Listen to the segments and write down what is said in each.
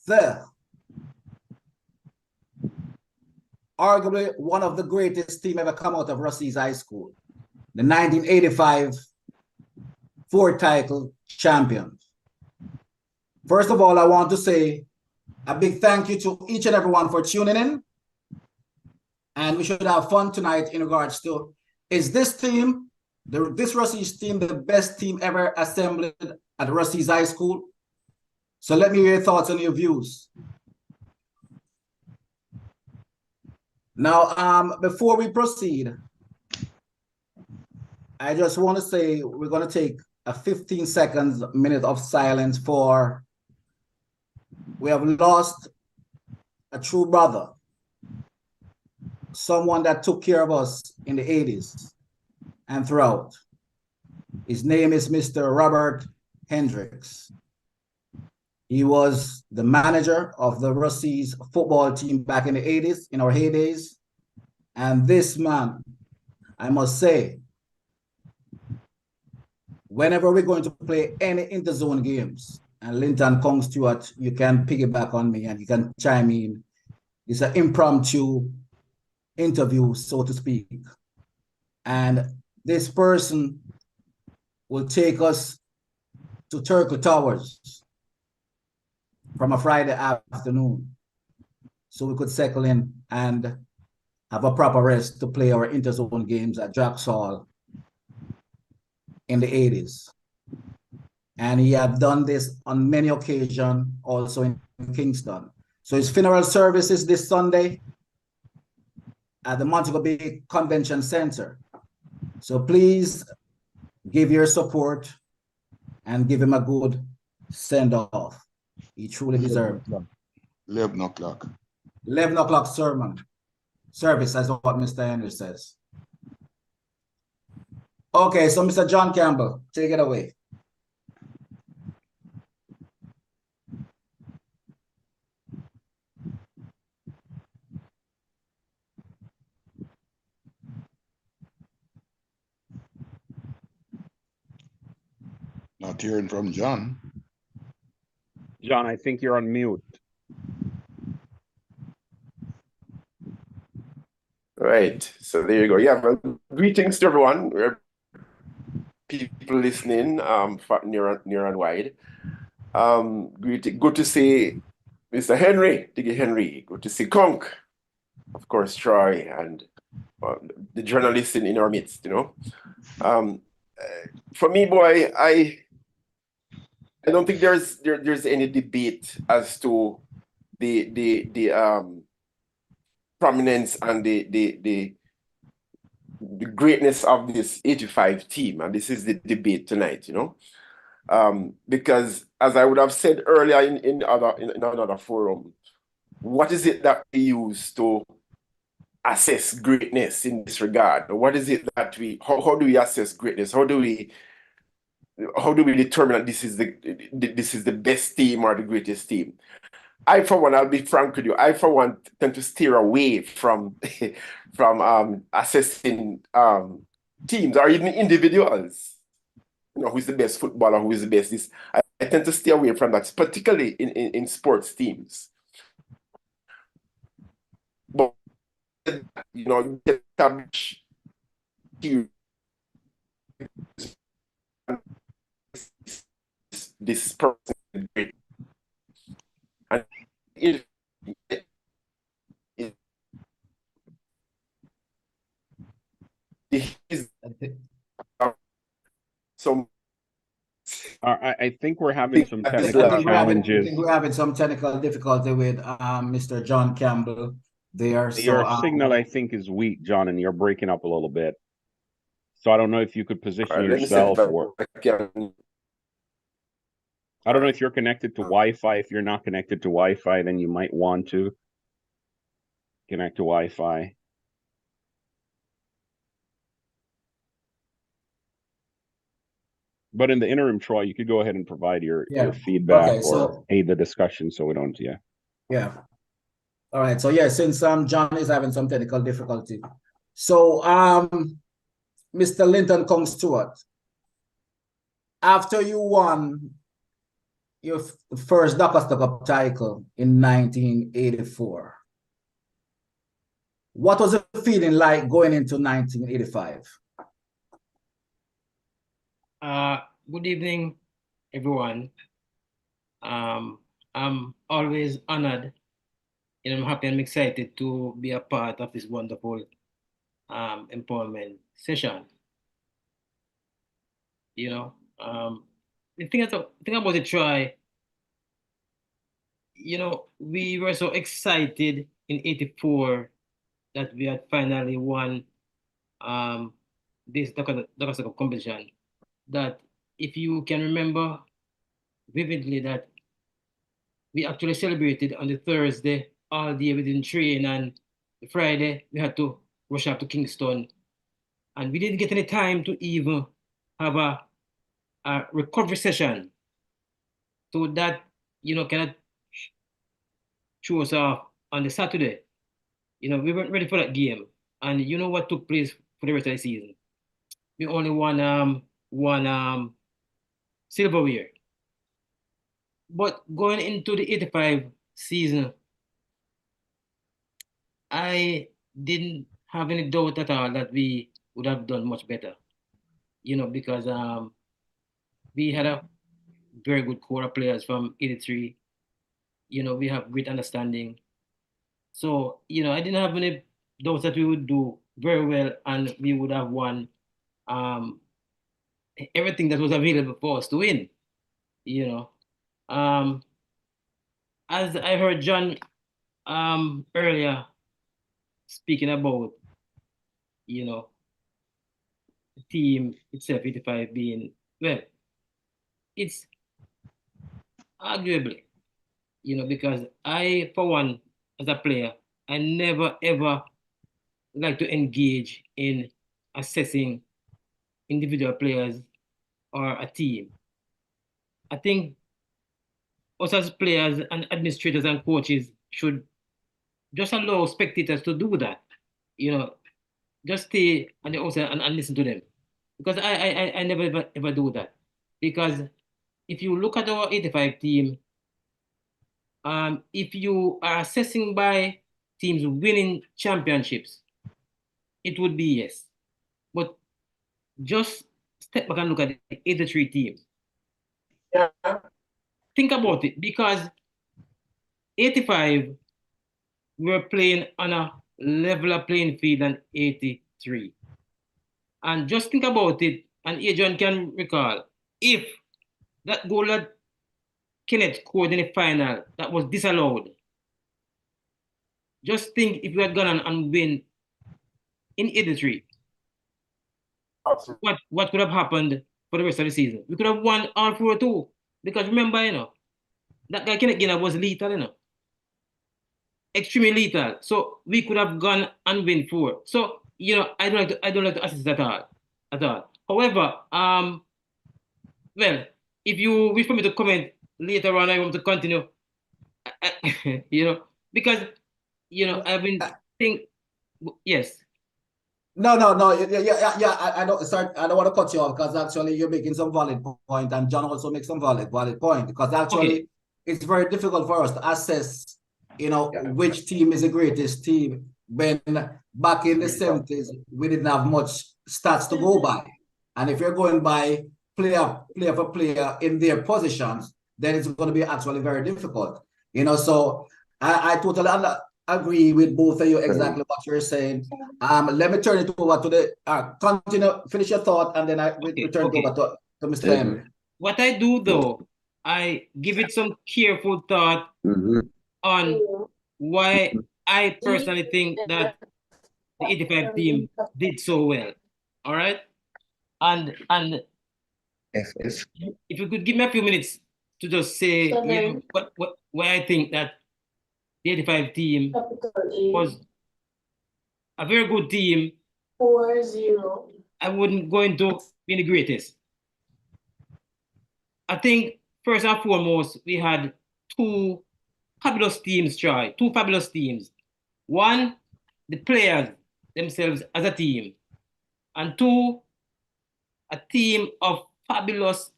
the arguably one of the greatest team ever come out of Ruseas High School, the 1985 four-title champions. First of all, I want to say a big thank you to each and everyone for tuning in. And we should have fun tonight in regards to, is this team, this Ruseas team, the best team ever assembled at Ruseas High School? So let me hear your thoughts and your views. Now, before we proceed, I just want to say we're going to take a 15 seconds, minute of silence for, we have lost a true brother, someone that took care of us in the 80s and throughout. His name is Mr. Robert Hendricks. He was the manager of the Ruseas football team back in the 80s, in our heydays. And this man, I must say, whenever we're going to play any interzone games, and Linton Kong Stewart, you can piggyback on me and you can chime in. It's an impromptu interview, so to speak. And this person will take us to Turkle Towers from a Friday afternoon, so we could settle in and have a proper rest to play our interzone games at Jacks Hall in the 80s. And he had done this on many occasions also in Kingston. So his funeral service is this Sunday at the Montego Bay Convention Center. So please give your support and give him a good send-off. He truly deserves it. 11 o'clock. 11 o'clock sermon. Service, as what Mr. Henry says. Okay, so Mr. John Campbell, take it away. Not hearing from John. John, I think you're on mute. Right. So there you go. Yeah. Well, greetings to everyone. People listening, near and wide. Good to see Mr. Henry, Diggy Henry. Good to see Conk, of course, Troy, and the journalists in our midst. You know, for me, boy, I don't think there's any debate as to the prominence and the greatness of this 85 team, and this is the debate tonight, you know, because as I would have said earlier in another forum, what is it that we use to assess greatness in this regard? What is it that how do we assess greatness? How do we determine that this is the best team or the greatest team? I, for one, I'll be frank with you, I, for one, tend to steer away from assessing teams or even individuals. You know, who's the best footballer, who is the best this. I tend to stay away from that, particularly in sports teams. But, you know, you establish this person is great. And so I think we're having some technical challenges. I think we're having some technical difficulty with Mr. John Campbell there. Your signal, I think, is weak, John, and you're breaking up a little bit. So I don't know if you could position yourself, or I don't know if you're connected to Wi-Fi. If you're not connected to Wi-Fi, then you might want to connect to Wi-Fi. But in the interim, Troy, you could go ahead and provide your feedback or aid the discussion, so we don't, Yeah. All right. So yeah, since John is having some technical difficulty, so Mr. Linton Kong Stewart, after you won your first Docker's Cup title in 1984. What was the feeling like going into 1985? Good evening, everyone. I'm always honored and I'm happy and excited to be a part of this wonderful empowerment session. You know, the thing about the try, we were so excited in '84 that we had finally won this Docker's Cup competition. That if you can remember vividly that we actually celebrated on the Thursday all day. We didn't train, and the Friday we had to rush up to Kingston, and we didn't get any time to even have a recovery session. So that kind of threw us off on the Saturday. We weren't ready for that game, and you know what took place for the rest of the season? We only won one silverware. But going into the '85 season, I didn't have any doubt at all that we would have done much better, because we had a very good core of players from '83. We have great understanding. So, I didn't have any doubts that we would do very well and we would have won everything that was available for us to win, you know. Um, as I heard John earlier speaking about, the team itself, '85 being, well, it's arguably, because I, for one, as a player, I never ever like to engage in assessing individual players or a team. I think us as players and administrators and coaches should just allow spectators to do that. Just stay on the outside and listen to them. Because I never ever do that. Because if you look at our '85 team, if you are assessing by teams winning championships, it would be yes. But just step back and look at the '83 team. Yeah. Think about it, because '85 we were playing on a leveler playing field than '83. And just think about it, and Adrian can recall, if that goal that Kenneth scored in the final that was disallowed, just think if you had gone on and win in '83, what could have happened for the rest of the season? We could have won all 4 too. Because remember, that guy Kenneth Gina was lethal, extremely lethal. So we could have gone and win 4. So, I don't like to assess that at all. However, well, if you wish for me to comment later on, I want to continue. Because I've been thinking, yes. No. Yeah. I don't start. I don't want to cut you off because actually you're making some valid point, and John also makes some valid point, because actually it's very difficult for us to assess, which team is the greatest team when back in the '70s we didn't have much stats to go by, and if you're going by player for player in their positions, then it's going to be actually very difficult. So I totally agree with both of you exactly what you're saying. Let me turn it over to continue, finish your thought, and then I return it over to Mr. Henry. What I do though, I give it some careful thought on why I personally think that the '85 team did so well. All right, and Yes. if you could give me a few minutes to just say why I think that the '85 team was a very good team. 4-0. I wouldn't go into being the greatest. I think first and foremost, we had 2 fabulous teams, Troy. 2 fabulous teams. One, the players themselves as a team. And 2, a team of fabulous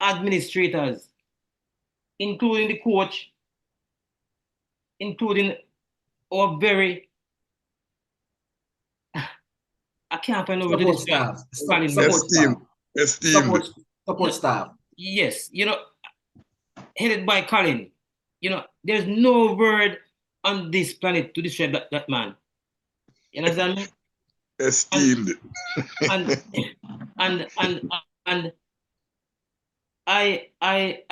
administrators including the coach, including our very, I can't find a way to Support describe staff. Colin. Support staff. Esteemed. Support staff. Yes, headed by Colin. There's no word on this planet to describe that man. You understand me? Esteemed. And and I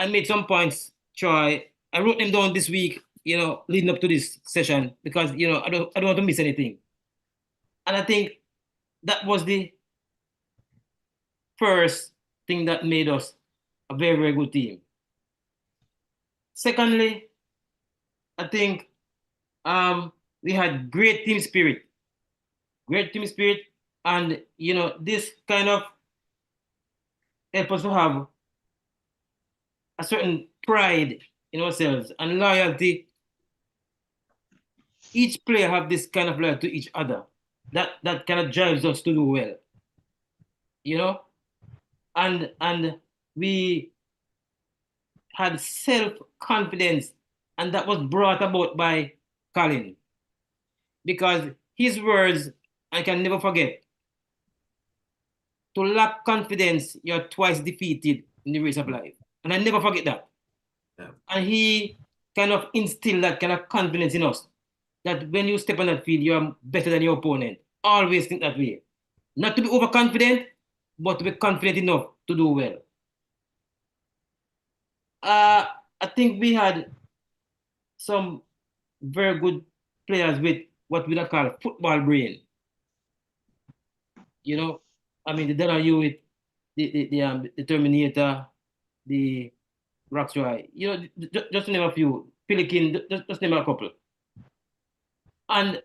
made some points, Troy. I wrote them down this week, leading up to this session because I don't want to miss anything. And I think that was the first thing that made us a very, very good team. Secondly, I think we had great team spirit. Great team spirit. And, this kind of helped us to have a certain pride in ourselves and loyalty. Each player have this kind of loyalty to each other. That kind of drives us to do well. And we had self-confidence, and that was brought about by Colin. Because his words, I can never forget. To lack confidence, you're twice defeated in the race of life. And I never forget that. Yeah. And he kind of instilled that kind of confidence in us. That when you step on that field, you're better than your opponent. Always think that way. Not to be overconfident, but to be confident enough to do well. I think we had some very good players with what we call football brain. The Dana Hewitt, the Terminator, the Roxroy, just to name a few, Pelican, just name a couple. And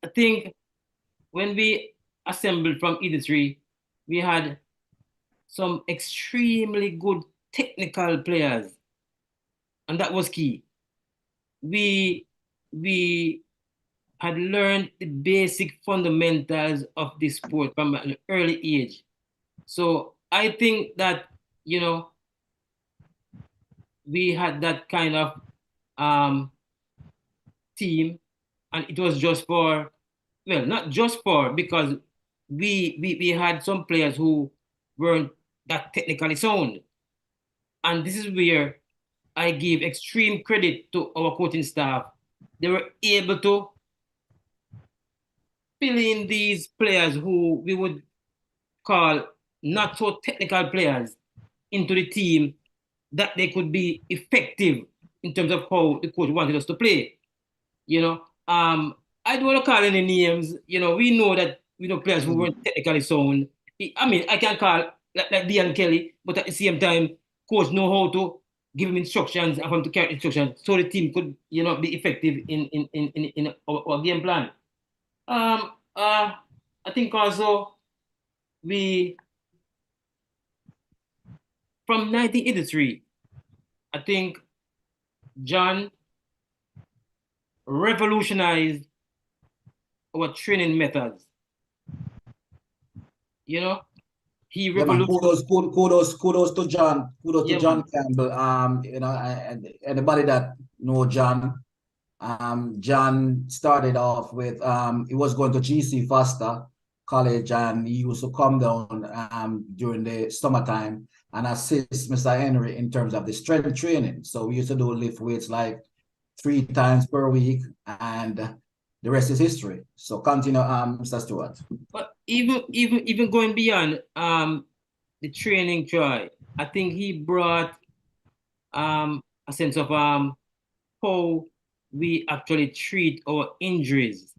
I think when we assembled from E3, we had some extremely good technical players, and that was key. We had learned the basic fundamentals of this sport from an early age. So I think that, we had that kind of team, and it was just for, well, not just for, because we had some players who weren't that technically sound. And this is where I give extreme credit to our coaching staff. They were able to fill in these players who we would call not so technical players into the team, that they could be effective in terms of how the coach wanted us to play. I don't want to call any names. We know that players who weren't technically sound. I can call like Dean Kelly, but at the same time, coach know how to give him instructions and for him to carry instructions so the team could be effective in our game plan. I think also from 1983, I think John revolutionized our training methods. He revolutionized. Kudos to John. Kudos to John Campbell. And anybody that know John, John started off with he was going to GC Foster College, and he used to come down during the summertime and assist Mr. Henry in terms of the strength training. So we used to do lift weights like 3 times per week, and the rest is history. So continue, Mr. Stewart. But even going beyond the training, Troy, I think he brought a sense of how we actually treat our injuries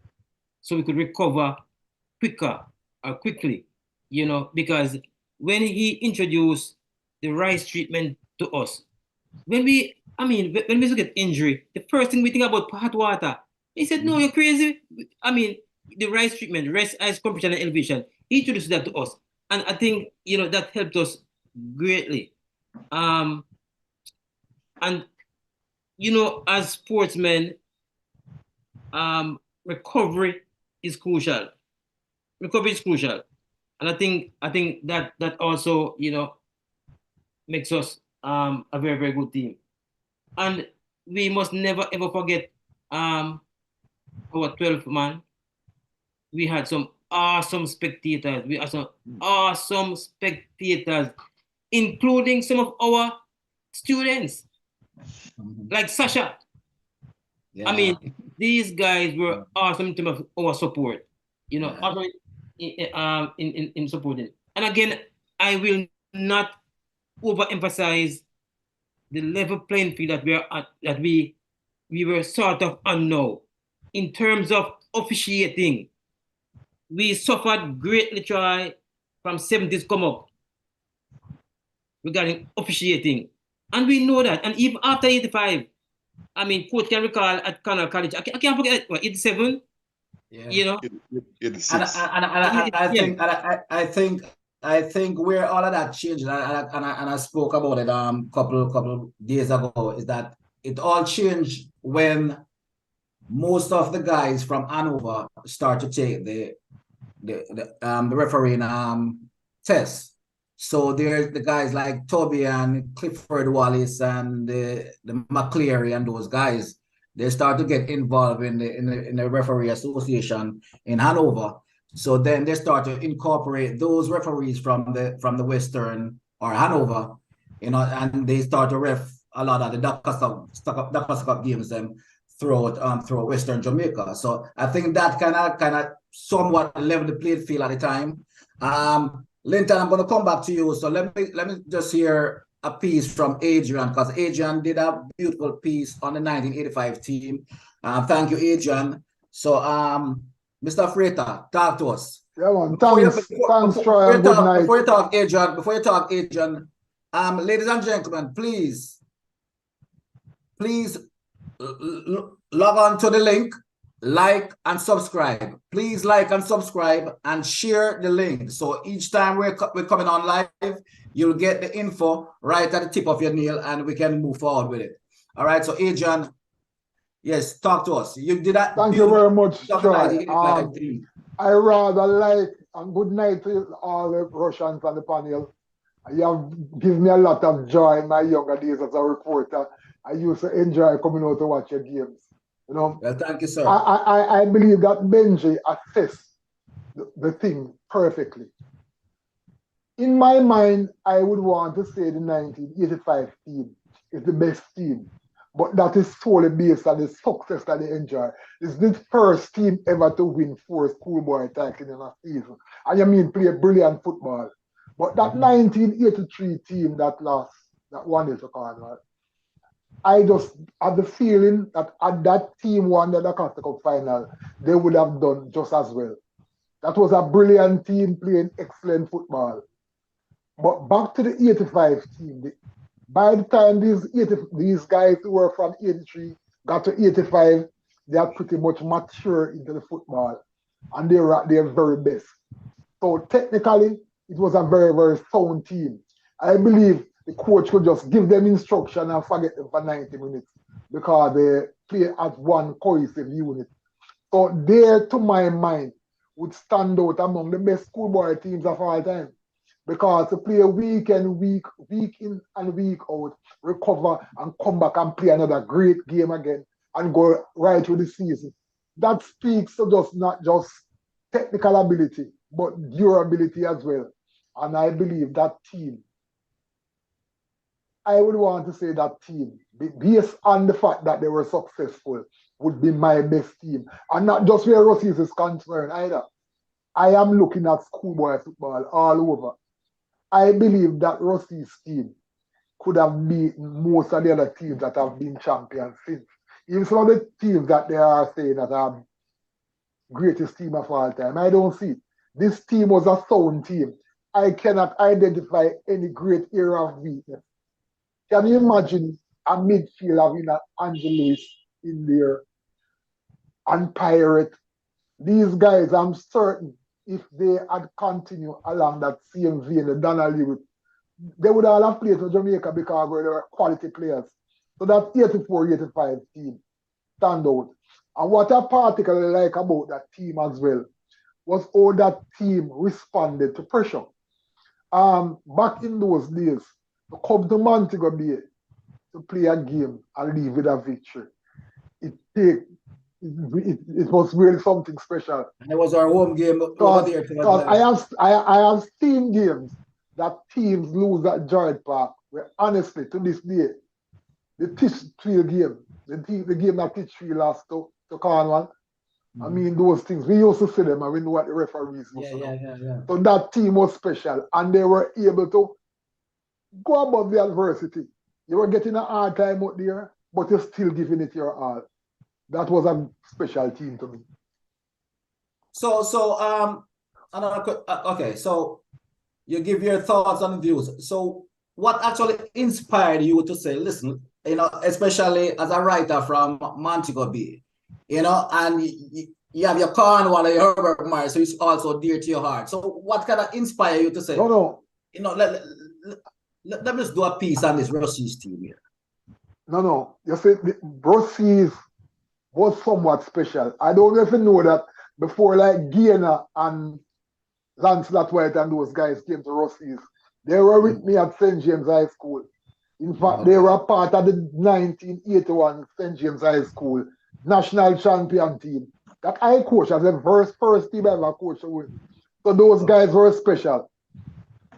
so we could recover quicker or quickly, because when he introduced the rice treatment to us, when we look at injury, the first thing we think about hot water. He said, no, you're crazy. The rice treatment, rest, ice, compression, and elevation, he introduced that to us. And I think, that helped us greatly. And, as sportsmen, recovery is crucial. Recovery is crucial. And I think that also, makes us a very, very good team. And we must never ever forget our 12th man. We had some awesome spectators. We had some awesome spectators, including some of our students, like Sasha. Yeah. I mean, these guys were awesome in terms of our support. You know, Yeah. awesome in supporting. And again, I will not overemphasize the level playing field that we are at, that we were sort of on now. In terms of officiating, we suffered greatly try from 70s come up regarding officiating. And we know that. And even after 85, I mean, coach can recall at Connell College, I can't forget, what, 87? Yeah. You know? 86. I think where all of that changed, and I spoke about it couple days ago, is that it all changed when most of the guys from Hanover start to take the refereeing test. So there's the guys like Toby and Clifford Wallace and the McCleary and those guys. They start to get involved in the referee association in Hanover. So then they start to incorporate those referees from the Western or Hanover, you know, and they start to ref a lot of the Dakar Cup games throughout Western Jamaica. So I think that kind of somewhat leveled the playing field at the time. Linton, I'm going to come back to you. So let me just hear a piece from Adrian, because Adrian did a beautiful piece on the 1985 team. Thank you, Adrian. So Mr. Freighter, talk to us. Yeah, man. Thanks, Troy, and good night. Before you talk, Adrian, ladies and gentlemen, please log on to the link, like and subscribe. Please like and subscribe and share the link. So each time we're coming on live, you'll get the info right at the tip of your nail and we can move forward with it. All right, so Adrian, yes, talk to us. You did that. Thank you very much, Troy. I rather like, and good night to all the Russians on the panel. You have given me a lot of joy in my younger days as a reporter. I used to enjoy coming out to watch your games. You know, well, thank you, sir. I believe that Benji assessed the thing perfectly. In my mind, I would want to say the 1985 team is the best team, but that is solely based on the success that they enjoy. It's the first team ever to win 4 schoolboy titles in a season. And you mean play brilliant football. But that 1983 team that lost, that won the Carnival, I just had the feeling that had that team won the Costa Cup final, they would have done just as well. That was a brilliant team playing excellent football. But back to the 85 team, by the time these guys who were from 83 got to 85, they are pretty much mature into the football and they were at their very best. So technically, it was a very, very sound team. I believe the coach could just give them instruction and forget them for 90 minutes because they play as one cohesive unit. So there, to my mind, would stand out among the best schoolboy teams of all time. Because to play week in and week out, recover and come back and play another great game again and go right through the season. That speaks to just not just technical ability, but durability as well. And I believe that team, I would want to say that team, based on the fact that they were successful, would be my best team. And not just where Ruseas is concerned either. I am looking at schoolboy football all over. I believe that Ruseas team could have beaten most of the other teams that have been champions since. Even some of the teams that they are saying that are greatest team of all time, I don't see it. This team was a sound team. I cannot identify any great area of weakness. Can you imagine a midfield having an Angelis in there and Pirate? These guys, I'm certain, if they had continued along that same vein, the Donnelly route, they would all have played for Jamaica because they were quality players. So that 84-85 team stand out. And what I particularly like about that team as well was how that team responded to pressure. Back in those days, to come to Montego Bay to play a game and leave with a victory. It was really something special. And it was our home game over there too as Because well. I have seen games that teams lose at Gerard Park, where honestly, to this day, the Titchfield game, the game that Titchfield lost to Cornwall, I mean, those things, we used to see them and we know what the referees must know. Yeah. So that team was special and they were able to go above the adversity. You were getting a hard time out there, but you're still giving it your all. That was a special team to me. Okay, so you give your thoughts and views. So what actually inspired you to say, listen, especially as a writer from Montego Bay, and you have your Cornwall and your Herbert Myers, so it's also dear to your heart. So what kind of inspire you to say, let me just do a piece on this Ruseas team here? No. You see, Ruseas was somewhat special. I don't even know that before like Gainer and Lancelot White and those guys came to Ruseas. They were with me at St. James High School. In fact, they were part of the 1981 St. James High School national champion team that I coached as the first team I ever coached with. So those guys were special.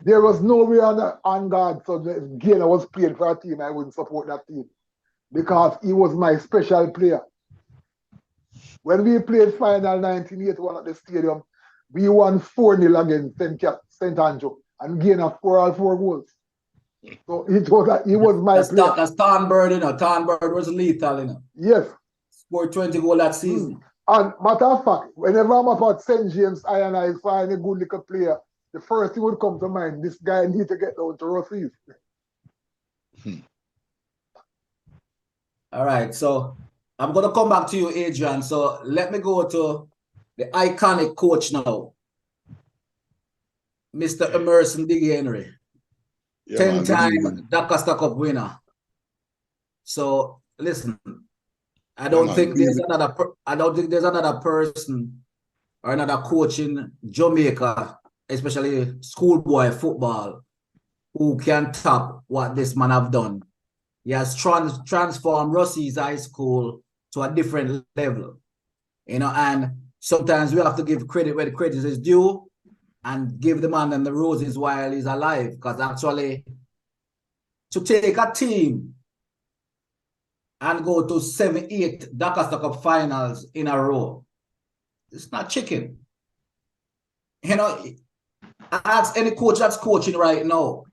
There was nowhere on guard. So if Gainer was playing for a team, I wouldn't support that team because he was my special player. When we played final 1981 at the stadium, we won 4-0 against St. Andrew and Gainer scored all 4 goals. So he was my player. That's Thornbird, Thornbird was lethal, Yes. Scored 20 goals that season. And matter of fact, whenever I'm about St. James, I find a good little player, the first thing would come to mind, this guy need to get down to Ruseas. All right, so I'm going to come back to you, Adrian. So let me go to the iconic coach now, Mr. Emerson Diggy Henry. 10-time Doncaster Cup winner. So listen, I don't think there's another person or another coach in Jamaica, especially schoolboy football, who can top what this man have done. He has transformed Ruseas High School to a different level, and sometimes we have to give credit where the credit is due and give the man and the roses while he's alive, because actually to take a team and go to 7-8 Doncaster Cup finals in a row, it's not chicken. I ask any coach that's coaching right now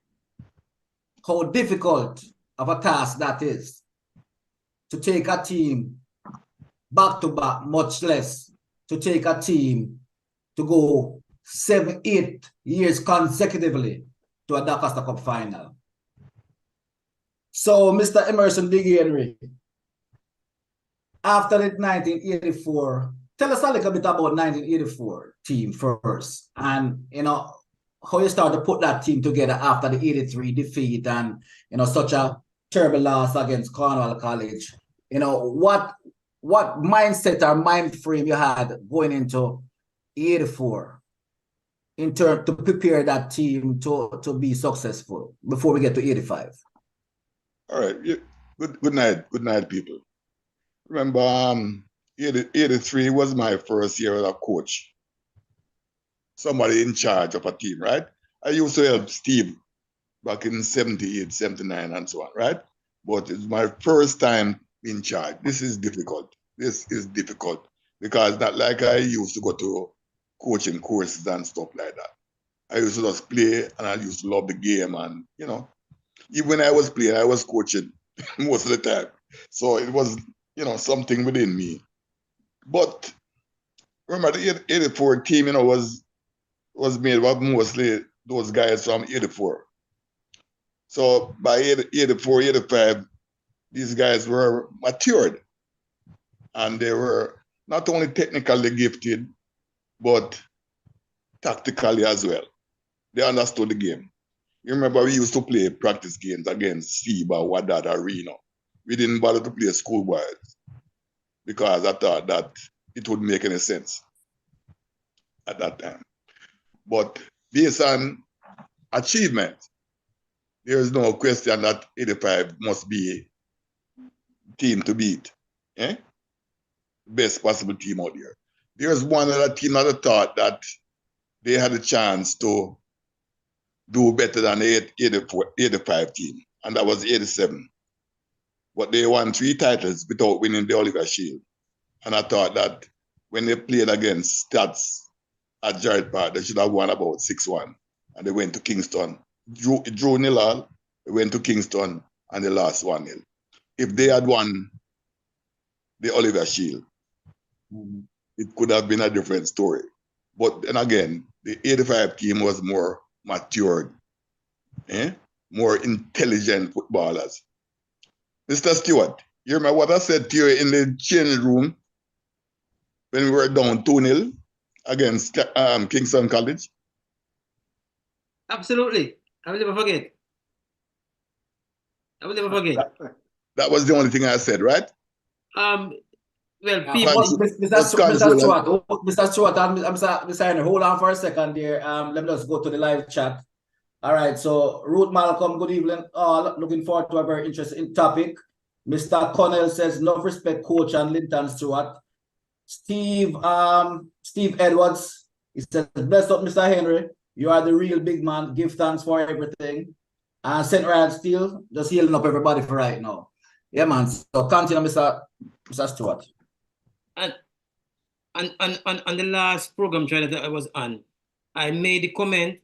how difficult of a task that is to take a team back to back, much less to take a team to go 7-8 years consecutively to a Doncaster Cup final. So, Mr. Emerson Diggy Henry, after the 1984, tell us a little bit about 1984 team first, and how you started to put that team together after the 83 defeat and such a terrible loss against Cornwall College. What mindset or mind frame you had going into 84 in turn to prepare that team to be successful before we get to 85? All right. Good night, people. Remember, 83 was my first year as a coach. Somebody in charge of a team, right? I used to help Steve back in 78, 79, and so on, right? But it's my first time in charge. This is difficult. Because not like I used to go to coaching courses and stuff like that. I used to just play and I used to love the game, and even when I was playing, I was coaching most of the time. So it was, something within me. But remember, the 84 team, was made up mostly those guys from 84. So by 84, 85, these guys were matured. And they were not only technically gifted, but tactically as well. They understood the game. You remember we used to play practice games against FIBA, Wadada, Reno. We didn't bother to play schoolboys because I thought that it wouldn't make any sense at that time. But based on achievement, there's no question that 85 must be team to beat. Eh? Best possible team out there. There's one other team that I thought that they had a chance to do better than the 85 team, and that was 87. But they won 3 titles without winning the Oliver Shield. And I thought that when they played against Stats at Jared Park, they should have won about 6-1. And they went to Kingston. Drew 0-0, they went to Kingston, and they lost 1-0. If they had won the Oliver Shield, it could have been a different story. But then again, the 85 team was more matured, more intelligent footballers. Mr. Stewart, you remember what I said to you in the change room when we were down 2-0 against Kingston College? Absolutely. I will never forget. I will never forget. That was the only thing I said, right? Well, Yeah, people. Mr. Stewart, I'm sorry, hold on for a second there. Let me just go to the live chat. All right, so Ruth Malcolm, good evening. Looking forward to a very interesting topic. Mr. Connell says, love, respect, coach, and Linton Stewart. Steve Edwards, he says, bless up, Mr. Henry. You are the real big man. Give thanks for everything. And St. Ryan Steele, just healing up everybody for right now. Yeah, man. So continue, Mr. Stewart. And on the last program that I was on, I made the comment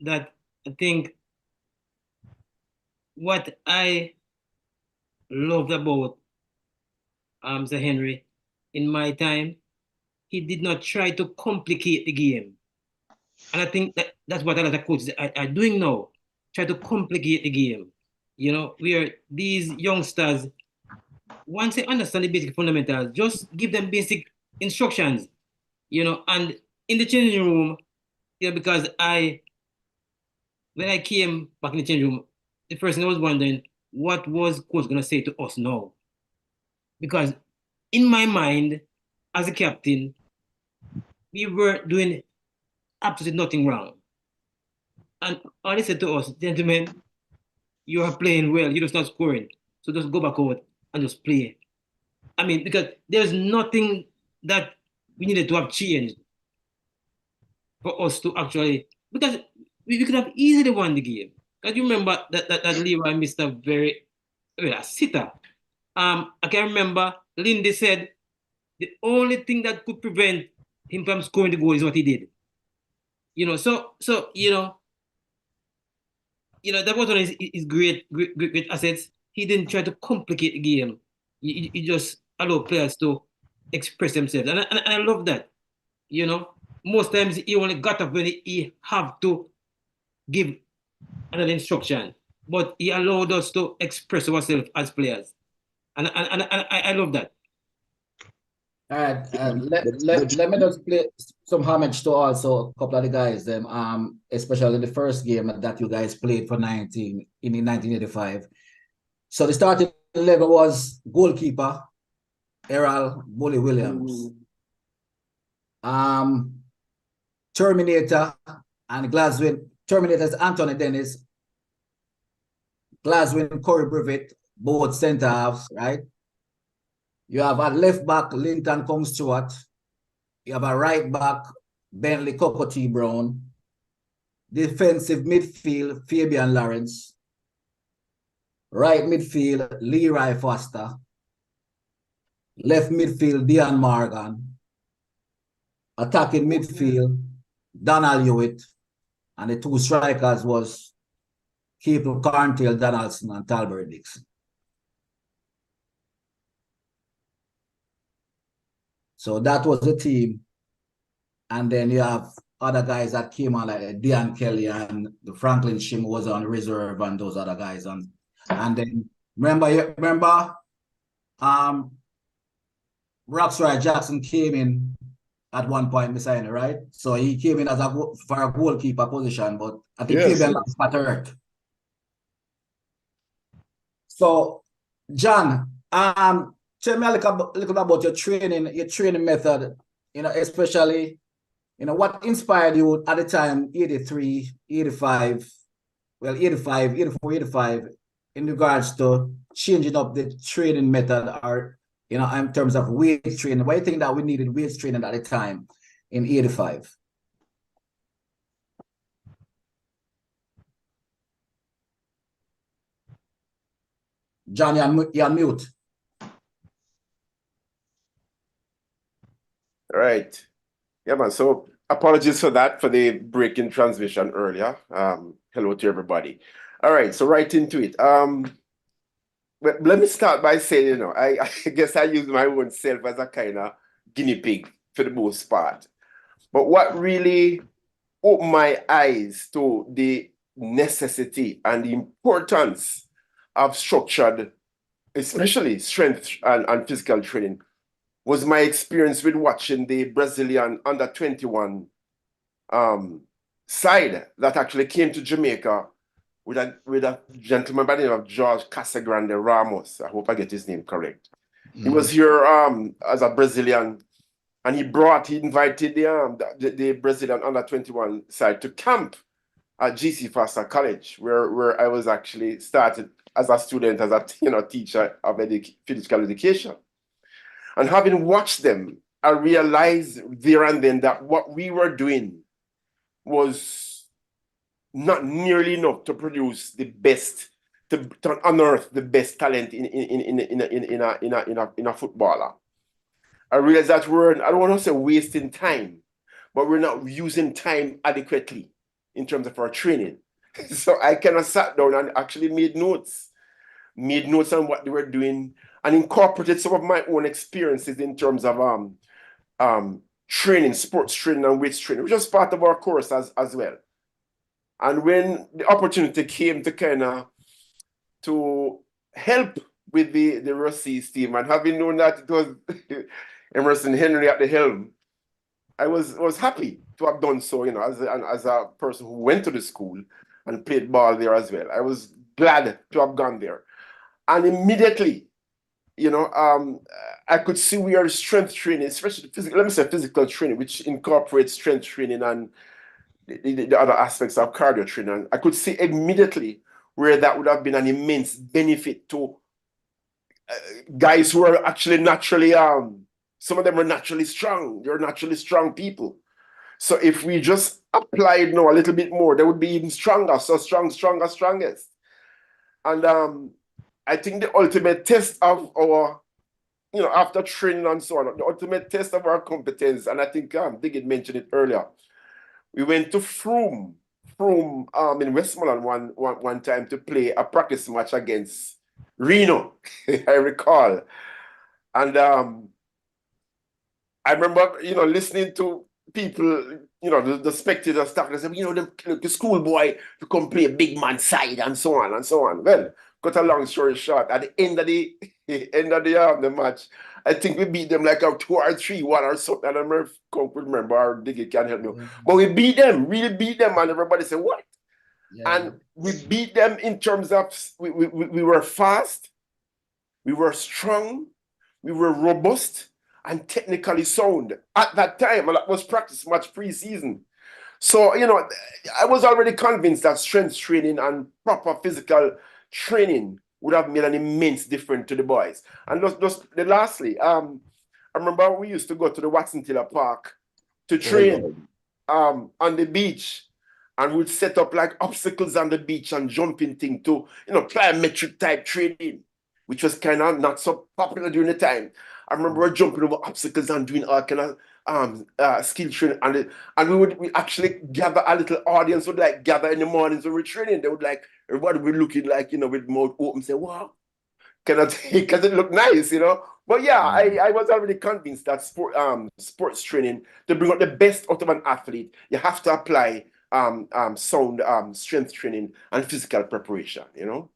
that I think what I loved about Sir Henry in my time, he did not try to complicate the game. And I think that's what a lot of coaches are doing now, try to complicate the game. You know, where these youngsters, once they understand the basic fundamentals, just give them basic instructions, you know. And in the changing room, you know, because when I came back in the changing room, the first thing I was wondering, what was coach gonna say to us now? Because in my mind, as a captain, we were doing absolutely nothing wrong. And all they said to us, gentlemen, you are playing well, you're just not scoring. So just go back out and just play. I mean, because there's nothing that we needed to have changed for us to actually, because we could have easily won the game. Because you remember that Leroy missed a a sitter. I can remember Lindy said the only thing that could prevent him from scoring the goal is what he did. You know, so you know, that was one of his great assets. He didn't try to complicate the game. He just allowed players to express themselves, and I love that. You know, most times he only got up when he have to give another instruction, but he allowed us to express ourselves as players, and I love that. All right, let me just play some homage to also a couple of the guys, especially the first game that you guys played for 1985. So the starting 11 was goalkeeper Errol Bully Williams, Terminator and Glaswin. Terminator is Anthony Dennis, Glaswin Corey Brevet, both center halves, right? You have a left back, Linton Kong Stewart. You have a right back, Bentley Coco T. Brown. Defensive midfield, Fabian Lawrence. Right midfield, Leroy Foster. Left midfield, Dion Morgan. Attacking midfield, Donald Hewitt. And the two strikers was Keeple Carntail Donaldson and Talbert Dixon. So that was the team. And then you have other guys that came on, like Dean Kelly and the Franklin Shim was on reserve and those other guys. And then remember Roxroy Jackson came in at one point, Messiah, right? So he came in as for a goalkeeper position, but I think Fabian got hurt. So, John, tell me a little about your training method, especially, what inspired you at the time, 83, 85, well, 85, 84, 85, in regards to changing up the training method, or, you know, in terms of weight training? Why do you think that we needed weight training at the time in 85? John, you're on mute. Right. Yeah, man. So apologies for that, for the break in transmission earlier. Hello to everybody. All right, so right into it. But let me start by saying, you know, I guess I use my own self as a kind of guinea pig for the most part. But what really opened my eyes to the necessity and the importance of structured, especially strength and physical training, was my experience with watching the Brazilian under-21 side that actually came to Jamaica with a gentleman by the name of George Casagrande Ramos. I hope I get his name correct. He was here as a Brazilian, and he invited the Brazilian under-21 side to camp at GC Foster College, where I was actually started as a student, as a teacher of physical education. And having watched them, I realized there and then that what we were doing was not nearly enough to produce the best, to unearth the best talent in a footballer. I realized that I don't want to say wasting time, but we're not using time adequately in terms of our training. So I kind of sat down and actually made notes on what they were doing, and incorporated some of my own experiences in terms of training, sports training and weights training, which was part of our course as well. And when the opportunity came to kind of to help with the Ruseas team, and having known that it was Emerson Henry at the helm, I was happy to have done so, you know, as a person who went to the school and played ball there as well. I was glad to have gone there. And immediately, you know, I could see we are strength training, especially physical training, which incorporates strength training and the other aspects of cardio training. I could see immediately where that would have been an immense benefit to guys who are actually naturally, some of them are naturally strong. They're naturally strong people. So if we just applied a little bit more, they would be even stronger. So strongest. And I think the ultimate test of our, you know, after training and so on, the ultimate test of our competence, and I think Digit mentioned it earlier, we went to Frome in Westmoreland one time to play a practice match against Reno, I recall. And I remember, you know, listening to people, you know, the spectators talking, they said, you know, the schoolboy to come play a big man side and so on and so on. Well, cut a long story short, at the end of the match, I think we beat them like a 2 or 3-1 or something. I don't remember if Conk would remember, or Diggy can help me. But we beat them, really beat them, and everybody said, what? Yeah. And we beat them in terms of, we were fast, we were strong, we were robust, and technically sound at that time. And that was practice match pre-season. So, you know, I was already convinced that strength training and proper physical training would have made an immense difference to the boys. And lastly, I remember we used to go to the Watson Taylor Park to train on the beach, and we'd set up like obstacles on the beach and jumping thing to, you know, plyometric type training, which was kind of not so popular during the time. I remember jumping over obstacles and doing all kind of skill training, and we actually gather a little audience would like gather in the mornings when we're training. They would like, everybody would be looking like, you know, with mouth open, say, wow, because it looked nice, you know. But yeah, I was already convinced that sports training, to bring out the best out of an athlete, you have to apply sound strength training and physical preparation, you know.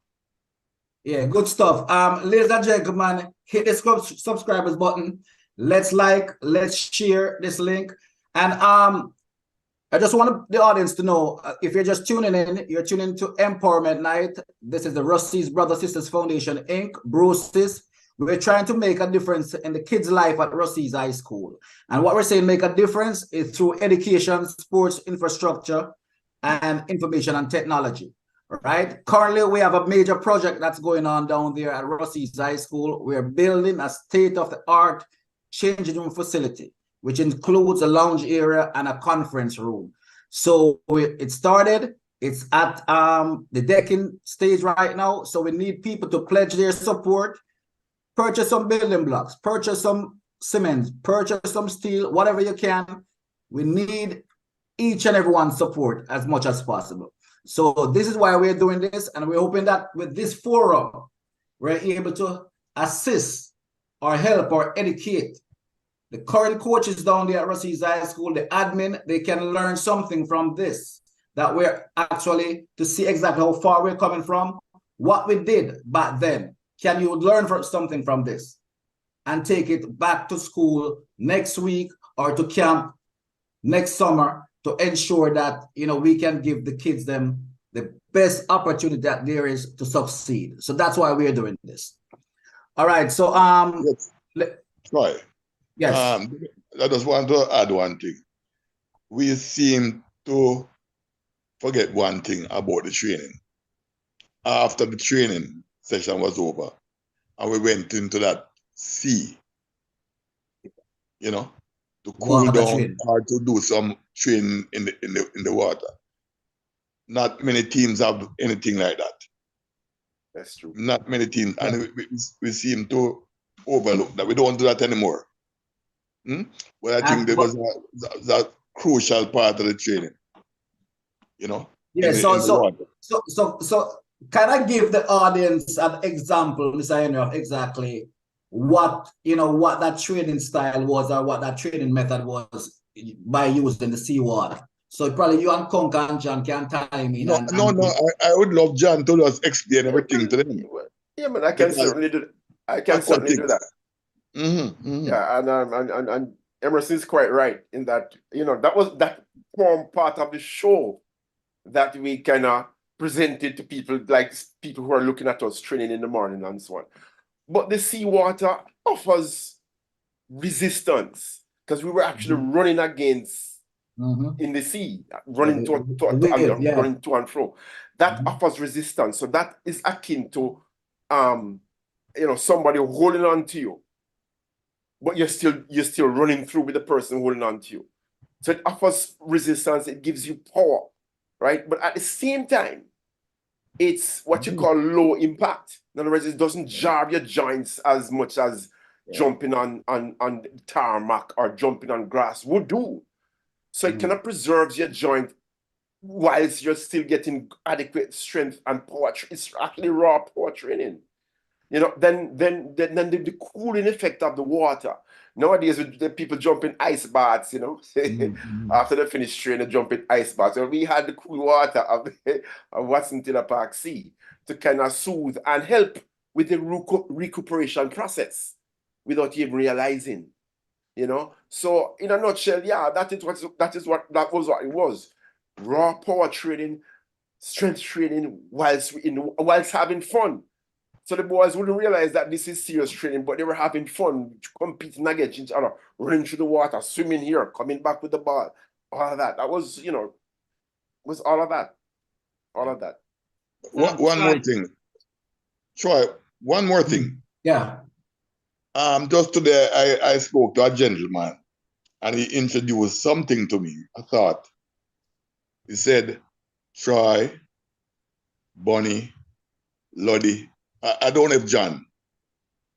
Yeah, good stuff. Ladies and gentlemen, hit the subscribers button. Let's like, let's share this link. And I just want the audience to know, if you're just tuning in, you're tuning to Empowerment Night. This is the Ruseas BrotherSister Foundation, Inc., Bruce's. We're trying to make a difference in the kids' life at Ruseas High School. And what we're saying make a difference is through education, sports infrastructure, and information and technology. right? Currently, we have a major project that's going on down there at Ruseas High School. We're building a state-of-the-art changing room facility, which includes a lounge area and a conference room. So it started. It's at the decking stage right now. So we need people to pledge their support, purchase some building blocks, purchase some cement, purchase some steel, whatever you can. We need each and everyone's support as much as possible. So this is why we're doing this, and we're hoping that with this forum, we're able to assist or help or educate the current coaches down there at Ruseas High School, the admin. They can learn something from this, that we're actually to see exactly how far we're coming from, what we did back then. Can you learn something from this and take it back to school next week or to camp next summer to ensure that, you know, we can give the kids them the best opportunity that there is to succeed. So that's why we're doing this. All right. So yes. Right. Yes. I just want to add one thing. We seem to forget one thing about the training. After the training session was over, and we went into that sea, you know, to cool Water down training. or to do some training in the water. Not many teams have anything like that. That's true. Not many teams, Yeah. and we seem to overlook that. We don't do that anymore. But I think there was a crucial part of the training, you know. Yeah. in the water. So can I give the audience an example, Mr. Henry, of exactly what that training style was, or what that training method was by using the seawater? So probably you and Conk and John can time in. I would love John to just explain everything to them. Yeah, but I can certainly do. I can certainly do that. Yeah, and Emerson is quite right in that. You know, that formed part of the show that we kind of presented to people, like people who are looking at us training in the morning and so on. But the seawater offers resistance because we were actually running against in the sea, running running to and fro. That offers resistance. So that is akin to somebody holding on to you, but you're still running through with the person holding on to you. So it offers resistance, it gives you power, right? But at the same time, it's what you call low impact. In other words, it doesn't jar your joints as much as jumping on tarmac or jumping on grass would do. So it kind of preserves your joint whilst you're still getting adequate strength and power. It's actually raw power training. You know, then the cooling effect of the water. Nowadays, the people jump in ice baths, you know. After they finish training, they jump in ice baths. So we had the cool water of Watson Taylor Park Sea to kind of soothe and help with the recuperation process without even realizing, you know. So in a nutshell, yeah, that was what it was. Raw power training, strength training whilst having fun. So the boys wouldn't realize that this is serious training, but they were having fun, competing against each other, running through the water, swimming here, coming back with the ball, all of that. That was, was all of that. All of that. One more thing. Troy, one more thing. Yeah. Just today, I spoke to a gentleman, and he introduced something to me. I thought, he said, Troy, Bonnie, Lodi, I don't know if John,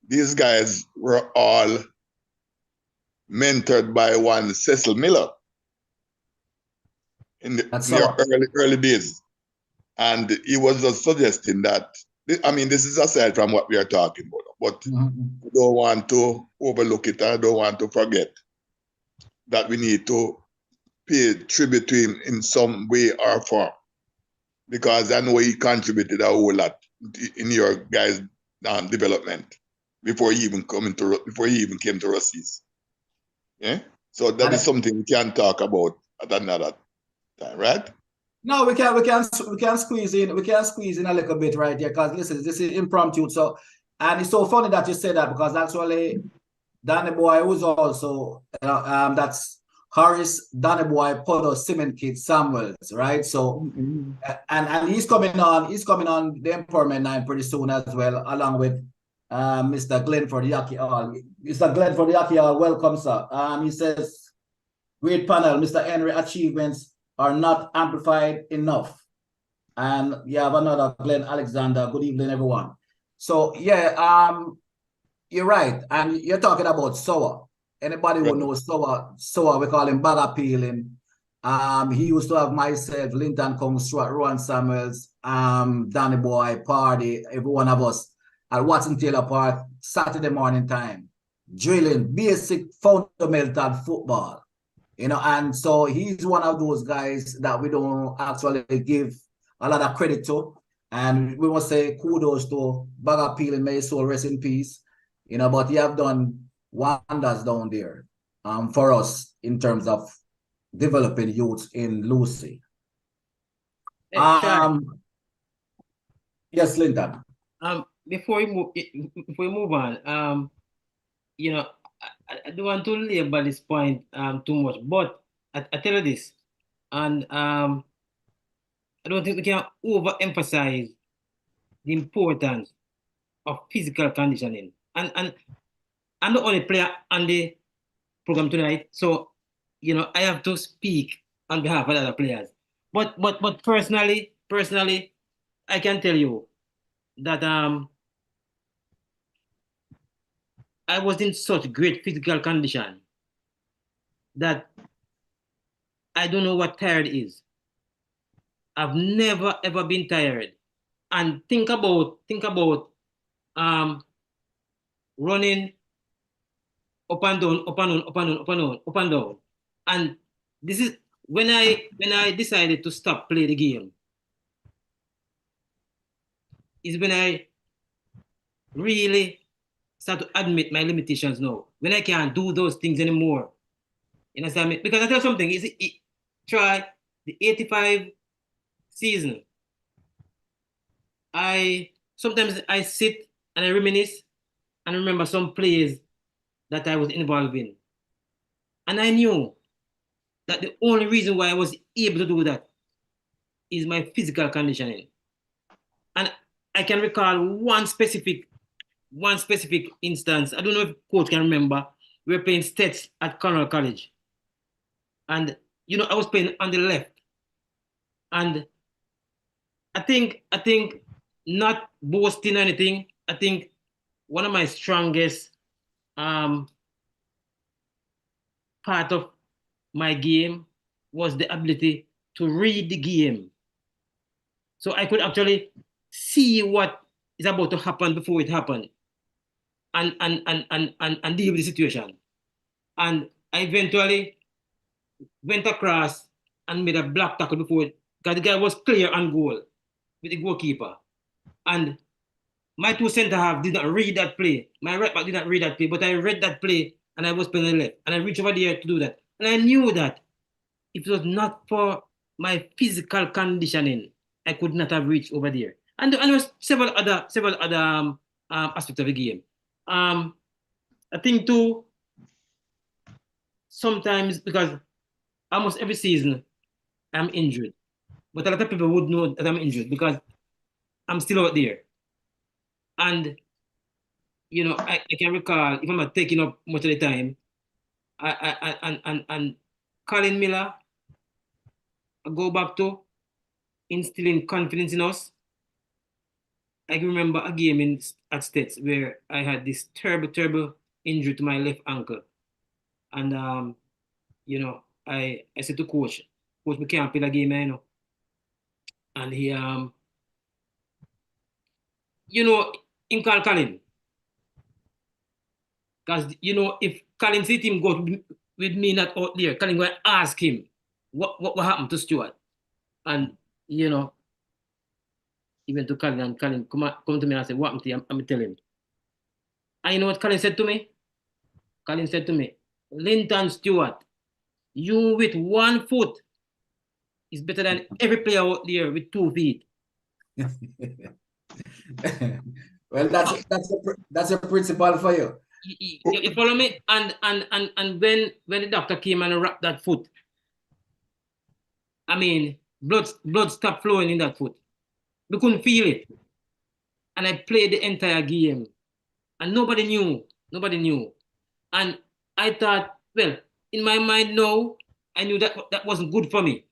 these guys were all mentored by one Cecil Miller in the early days. And he was just suggesting that, I mean, this is aside from what we are talking about, but I don't want to overlook it. I don't want to forget that we need to pay tribute to him in some way or form, because I know he contributed a whole lot in your guys' development before he even came to Ruseas. Yeah, so that is something we can talk about at another time, right? No, we can squeeze in a little bit right here, because listen, this is impromptu. So, and it's so funny that you say that, because actually Danny Boy was also that's Harris, Danny Boy, Poto, Cement Kid, Samuels, right? So and he's coming on the Empowerment 9 pretty soon as well, along with Mr. Glenford Yaki Hall. Mr. Glenford Yaki Hall, welcome, sir. He says, great panel, Mr. Henry, achievements are not amplified enough. And you have another Glenn Alexander. Good evening, everyone. So yeah, you're right. And you're talking about Sour. Anybody who knows Sour, we call him bag appealing. He used to have myself, Linton Kong, Stuart, Rowan Samuels, Danny Boy, Party, every one of us at Watson Taylor Park, Saturday morning time, drilling basic fundamental football. You know, and so he's one of those guys that we don't actually give a lot of credit to. And we must say kudos to bag appealing, may his soul rest in peace. You know, but he have done wonders down there for us in terms of developing youth in Lucy. Yes, Linda. Before we move on, you know, I don't want to labor this point too much, but I tell you this, and I don't think we can overemphasize the importance of physical conditioning. And I'm the only player on the program tonight, so you know I have to speak on behalf of the other players. But personally, I can tell you that I was in such great physical condition that I don't know what tired is. I've never ever been tired. And think about running up and down, up and down, up and down, up and down, up and down. And this is when I decided to stop playing the game. Is when I really start to admit my limitations now. When I can't do those things anymore. You understand me? Because I tell you something, try the 85 season. Sometimes I sit and I reminisce and remember some plays that I was involved in. And I knew that the only reason why I was able to do that is my physical conditioning. And I can recall one specific instance. I don't know if coach can remember. We were playing stats at Cornell College. And you know, I was playing on the left. And I think not boasting anything, I think one of my strongest part of my game was the ability to read the game. So I could actually see what is about to happen before it happened and deal with the situation. And I eventually went across and made a block tackle before it, because the guy was clear on goal with the goalkeeper. And my two center half did not read that play. My right back did not read that play, but I read that play and I was playing on the left. And I reached over there to do that. And I knew that if it was not for my physical conditioning, I could not have reached over there. And there was several other aspects of the game. I think too, sometimes, because almost every season I'm injured, but a lot of people would know that I'm injured because I'm still out there. And you know, I can recall, if I'm not taking up much of the time, and Colin Miller, I go back to instilling confidence in us. I can remember a game at States where I had this terrible injury to my left ankle. And you know, I said to coach, we can't play the game, you know. And he you know, him call Colin. Because you know, if Colin see him go with me not out there, Colin going to ask him what happened to Stuart. And you know, he went to Colin, and Colin come to me and said, what happened to you? I'm telling him. And you know what Colin said to me? Colin said to me, Linton Stewart, you with 1 foot is better than every player out there with 2 feet. Well, that's a principle for you. You follow me? And when the doctor came and wrapped that foot, I mean, blood stopped flowing in that foot. We couldn't feel it. And I played the entire game. And nobody knew. Nobody knew. And I thought, well, in my mind, no, I knew that that wasn't good for me.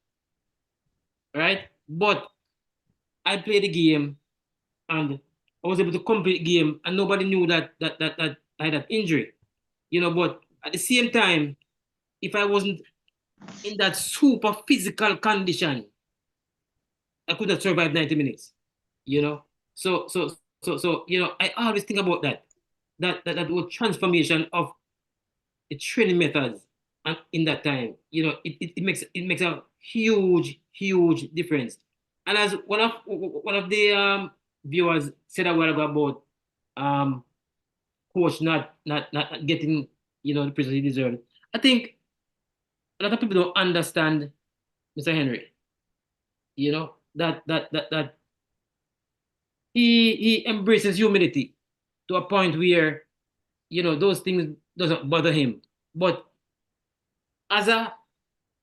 Right? But I played the game and I was able to complete the game and nobody knew that I had that injury. You know, but at the same time, if I wasn't in that super physical condition, I could have survived 90 minutes. You know? So you know, I always think about that whole transformation of the training methods and in that time. You know, it makes a huge difference. And as one of the viewers said a while ago about coach not getting, you know, the praise he deserved. I think a lot of people don't understand Mr. Henry. You know, that he embraces humility to a point where, you know, those things doesn't bother him. But as a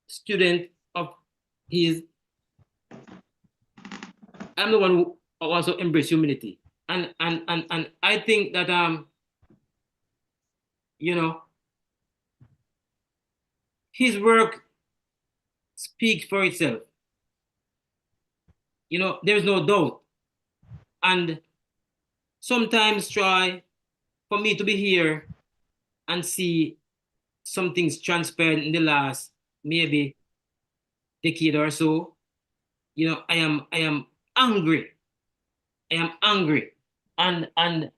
student of his, I'm the one who also embrace humility. And I think that you know, his work speaks for itself. You know, there's no doubt. And sometimes try for me to be here and see some things transpired in the last maybe decade or so. You know, I am angry. I am angry. And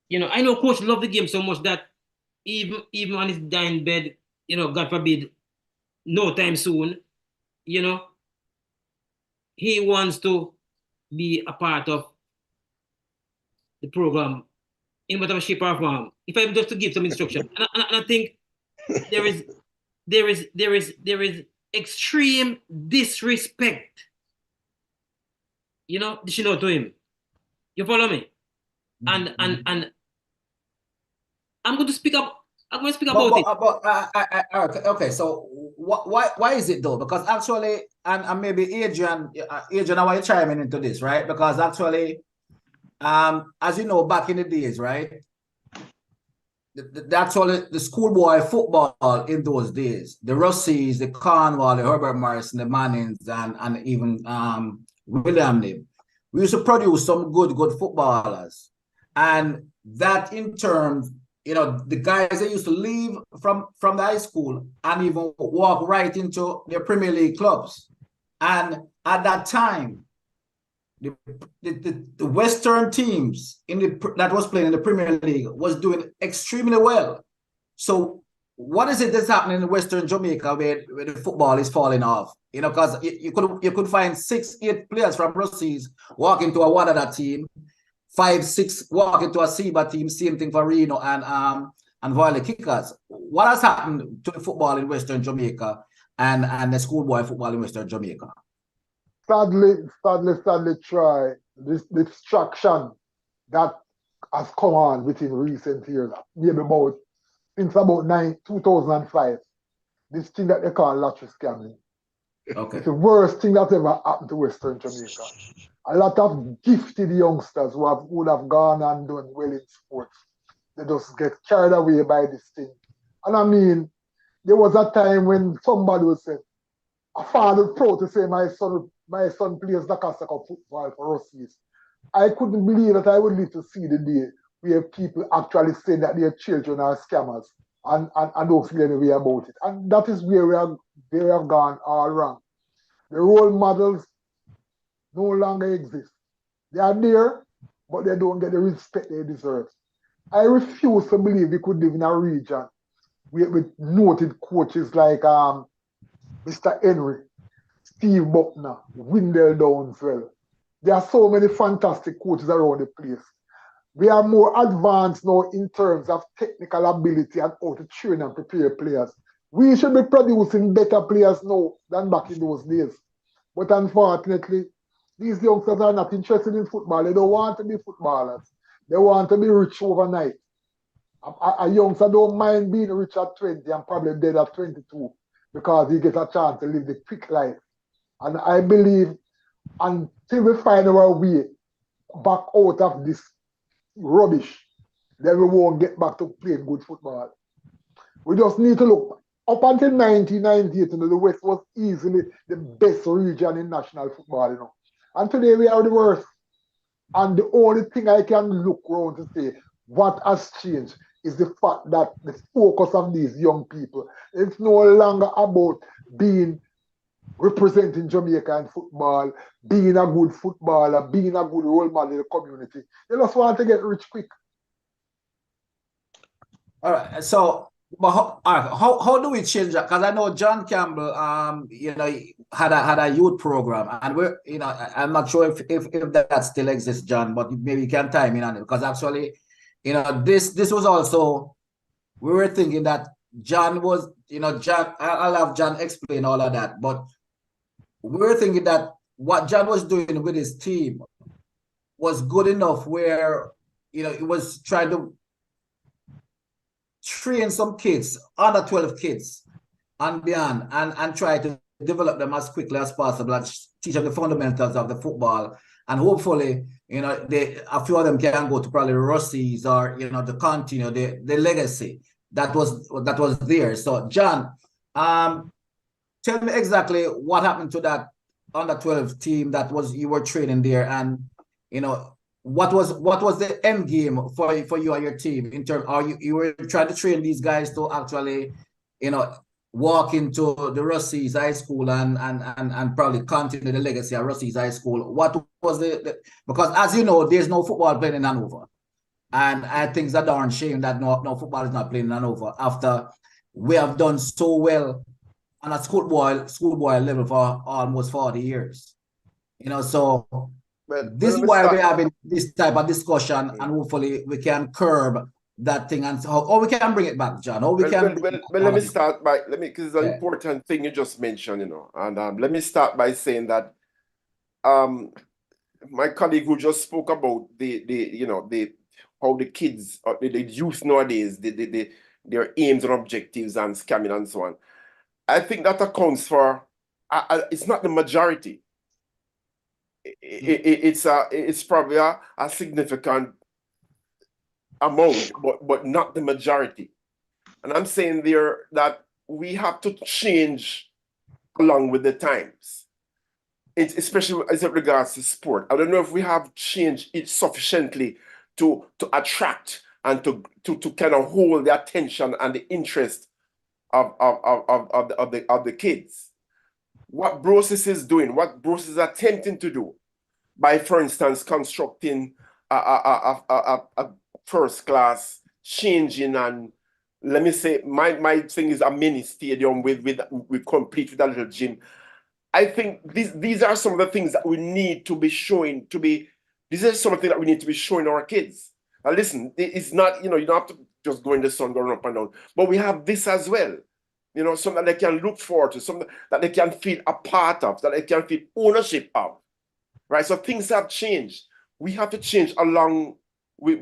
you know, I know coach loved the game so much that even on his dying bed, you know, God forbid, no time soon, you know, he wants to be a part of the program in whatever shape or form. If I'm just to give some instruction, and I think there is extreme disrespect, you know, to him. You follow me? And I'm going to speak up. I'm going to speak about it. Okay. So why is it though? Because actually, and maybe Adrian, I want you chiming into this, right? Because actually, as you know, back in the days, right? Actually the schoolboy football in those days, the Ruseas, the Cornwall, the Herbert Morrison, the Mannings, and even William Nib. We used to produce some good footballers, and that in turn, you know, the guys that used to leave from the high school and even walk right into their Premier League clubs. And at that time, the Western teams that was playing in the Premier League was doing extremely well. So what is it that's happening in Western Jamaica where the football is falling off? You know, because you could find 6-8 players from Ruseas walking to a Wadada team, 5-6 walking to a Seba team, same thing for Reno and Volley Kickers. What has happened to the football in Western Jamaica and the schoolboy football in Western Jamaica? Sadly, try this distraction that has come on within recent years, maybe since about 2005. This thing that they call lottery scamming. Okay. It's the worst thing that ever happened to Western Jamaica. A lot of gifted youngsters who would have gone and done well in sports, they just get carried away by this thing. And I mean, there was a time when somebody would say, a father proud to say my son plays Nakasaka football for Ruseas. I couldn't believe that I would live to see the day where people actually say that their children are scammers and don't feel any way about it. And that is where we have gone all wrong. The role models no longer exist. They are there, but they don't get the respect they deserve. I refuse to believe we could live in a region with noted coaches like Mr. Henry, Steve Buckner, Windell Downswell. There are so many fantastic coaches around the place. We are more advanced now in terms of technical ability and how to train and prepare players. We should be producing better players now than back in those days. But unfortunately, these youngsters are not interested in football. They don't want to be footballers. They want to be rich overnight. A youngster don't mind being rich at 20 and probably dead at 22 because he gets a chance to live the quick life. And I believe until we find our way back out of this rubbish, then we won't get back to playing good football. We just need to look. Up until 1998, the West was easily the best region in national football, And today we are the worst. And the only thing I can look around to say what has changed is the fact that the focus of these young people, it's no longer about being representing Jamaica in football, being a good footballer, being a good role model in the community. They just want to get rich quick. All right. So, but how do we change that? Because I know John Campbell, had a youth program, and I'm not sure if that still exists, John, but maybe you can time in on it, because actually, this was also, we were thinking that John was, John, I'll have John explain all of that, but we were thinking that what John was doing with his team was good enough where, he was trying to train some kids, under 12 kids and beyond, and try to develop them as quickly as possible and teach them the fundamentals of the football. And hopefully, a few of them can go to probably Ruseas or, to continue the legacy that was there. So, John, tell me exactly what happened to that under 12 team that you were training there, and what was the end game for you and your team in terms? Are you were trying to train these guys to actually, walk into the Ruseas High School and probably continue the legacy of Ruseas High School? What was because as you know, there's no football playing in Hanover, and I think it's a darn shame that no football is not playing in Hanover after we have done so well on a schoolboy level for almost 40 years. So this is why we're having this type of discussion, and hopefully we can curb that thing, and how we can bring it back, John. Let me start by because it's an important thing you just mentioned, and let me start by saying that my colleague who just spoke about the how the kids, the youth nowadays, their aims and objectives and scamming and so on. I think that accounts for it's not the majority. It's probably a significant amount, but not the majority. And I'm saying there that we have to change along with the times. It's especially as it regards to sport. I don't know if we have changed it sufficiently to attract and to kind of hold the attention and the interest of the kids. What Ruseas is doing, what Ruseas is attempting to do by, for instance, constructing a first class, changing, and let me say, my thing is a mini stadium with complete with a little gym. I think these are some of the things that we need to be showing, these are something that we need to be showing our kids. Now listen, it's not, you don't have to just go in the sun, going up and down, but we have this as well. Something that they can look forward to, something that they can feel a part of, that they can feel ownership of, right? So things have changed. We have to change along with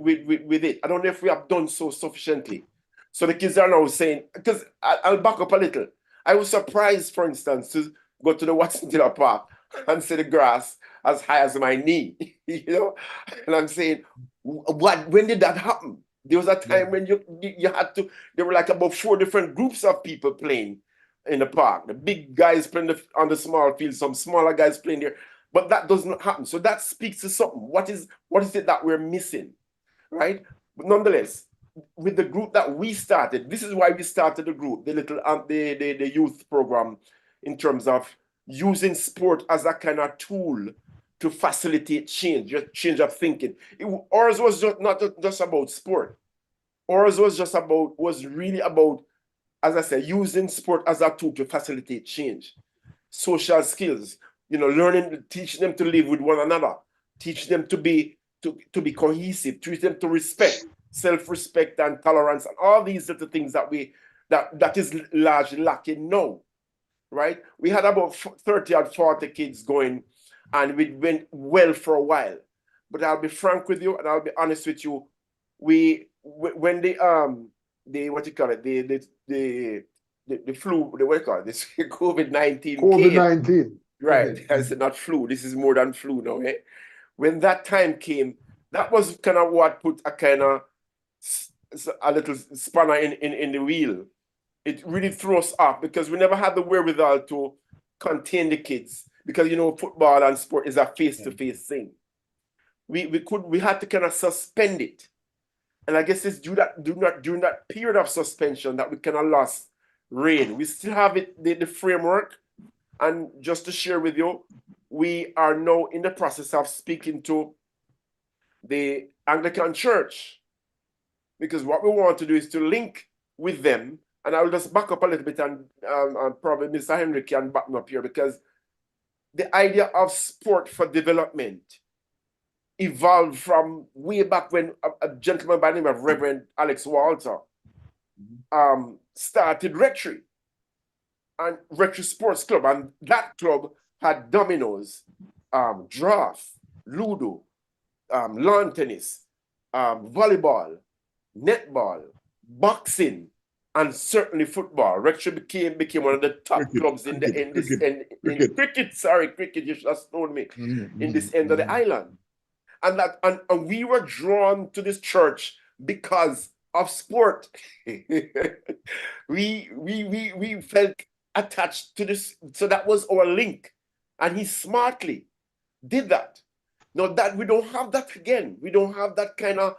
it. I don't know if we have done so sufficiently. So the kids are now saying, because I'll back up a little. I was surprised, for instance, to go to the Watson Taylor Park and see the grass as high as my knee, And I'm saying, when did that happen? There was a time when you had to, there were like about 4 different groups of people playing in the park. The big guys playing on the small field, some smaller guys playing there, but that doesn't happen. So that speaks to something. What is it that we're missing, right? But nonetheless, with the group that we started, this is why we started the group, the youth program, in terms of using sport as a kind of tool to facilitate change of thinking. Ours was not just about sport. Ours was really about, as I said, using sport as a tool to facilitate change. Social skills, learning, teaching them to live with one another, teach them to be cohesive, teach them to respect, self-respect and tolerance, and all these little things that is largely lacking now, right? We had about 30 or 40 kids going, and we went well for a while. But I'll be frank with you, and I'll be honest with you, we when the what you call it, the flu, the what you call it, this COVID-19 came, COVID-19. right? Okay. I said not flu. This is more than flu now, eh? When that time came, that was kind of what put a kind of a little spanner in the wheel. It really threw us off because we never had the wherewithal to contain the kids, because you know football and sport is a face-to-face thing. We had to kind of suspend it. And I guess it's during that period of suspension that we kind of lost rein. We still have it, the framework. And just to share with you, we are now in the process of speaking to the Anglican Church, because what we want to do is to link with them. And I will just back up a little bit, and probably Mr. Henry can back me up here, because the idea of sport for development evolved from way back when a gentleman by the name of Reverend Alex Walter started Rectory and Rectory Sports Club, and that club had dominoes, draft, ludo, lawn tennis, volleyball, netball, boxing, and certainly football. Rectory became one of the top clubs in cricket. Sorry, cricket. You should have told me. In this end of the island. And we were drawn to this church because of sport. we felt attached to this, so that was our link. And he smartly did that. Now that we don't have that again, we don't have that kind of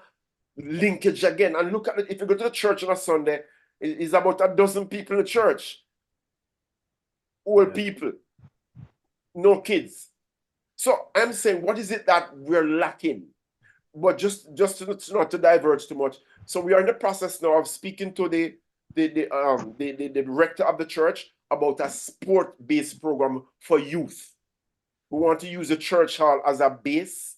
linkage again. And look at it, if you go to the church on a Sunday, it's about a dozen people in the church. Old people, no kids. So I'm saying, what is it that we're lacking? But just not to diverge too much. So we are in the process now of speaking to the rector of the church about a sport-based program for youth. We want to use the church hall as a base,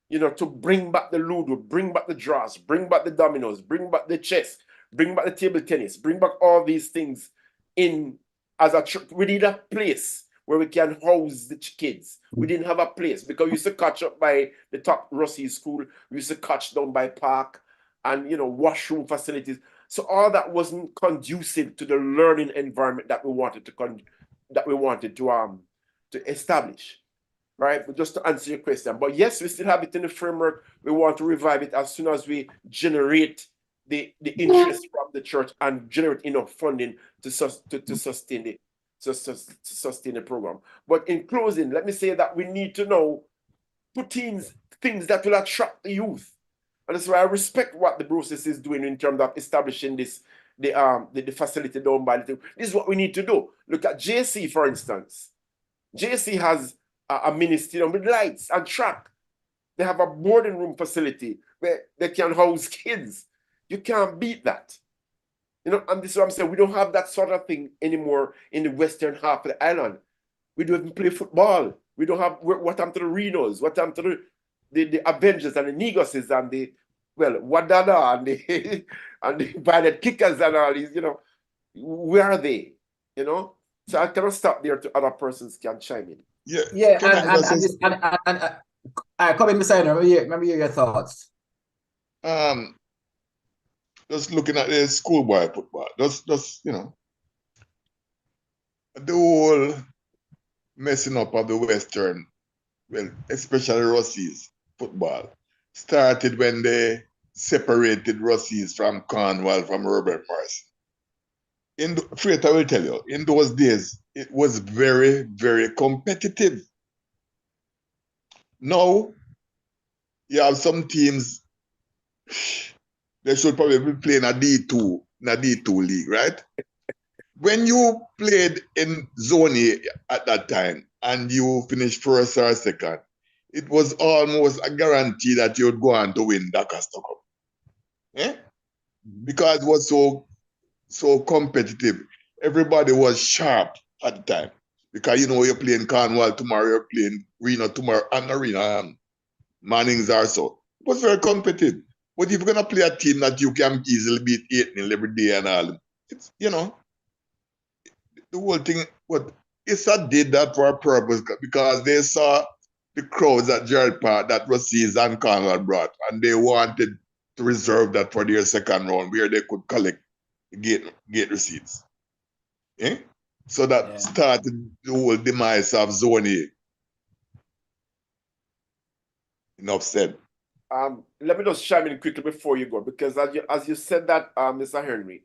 you know, to bring back the ludo, bring back the draws, bring back the dominoes, bring back the chess, bring back the table tennis, bring back all these things in as a church. We need a place where we can house the kids. We didn't have a place because we used to catch up by the top Ruseas school. We used to catch down by park and, you know, washroom facilities. So all that wasn't conducive to the learning environment that we wanted to establish, right? But just to answer your question, but yes, we still have it in the framework. We want to revive it as soon as we generate the interest from the church and generate enough funding to sustain it. To sustain the program. But in closing, let me say that we need to know things that will attract the youth. And that's why I respect what the process is doing in terms of establishing this, the facility down by the thing. This is what we need to do. Look at JC, for instance. JC has a ministry with lights and track. They have a boarding room facility where they can house kids. You can't beat that. You know, and this is what I'm saying. We don't have that sort of thing anymore in the western half of the island. We don't even play football. We don't have what happened to the Renos, what happened to the Avengers and the Negoses and the Wadada and the and the Violet Kickers and all these, you know. Where are they? You know? So I cannot stop there to other persons can chime in. Yeah, and I come in beside her. Let me hear your thoughts. Just looking at the schoolboy football, just you know, the whole messing up of the Western, well, especially Ruseas football, started when they separated Ruseas from Cornwall, from Robert Morris. Freight, I will tell you, in those days, it was very, very competitive. Now, you have some teams, they should probably be playing a D2 league, right? When you played in Zone A at that time and you finished first or second, it was almost a guarantee that you would go on to win the Cup. Eh? Because it was so competitive. Everybody was sharp at the time. Because you know you're playing Cornwall tomorrow, you're playing Reno tomorrow, and Arena Mannings are so. It was very competitive. But if you're gonna play a team that you can easily beat 8-0 every day and all, it's, you know, the whole thing. But ISA did that for a purpose because they saw the crowds at Gerald Park that Ruseas and Cornwall brought, and they wanted to reserve that for their second round where they could collect the gate receipts. Eh? So that started the whole demise of Zone A. Enough said. Let me just chime in quickly before you go, because as you said that, Mr. Henry,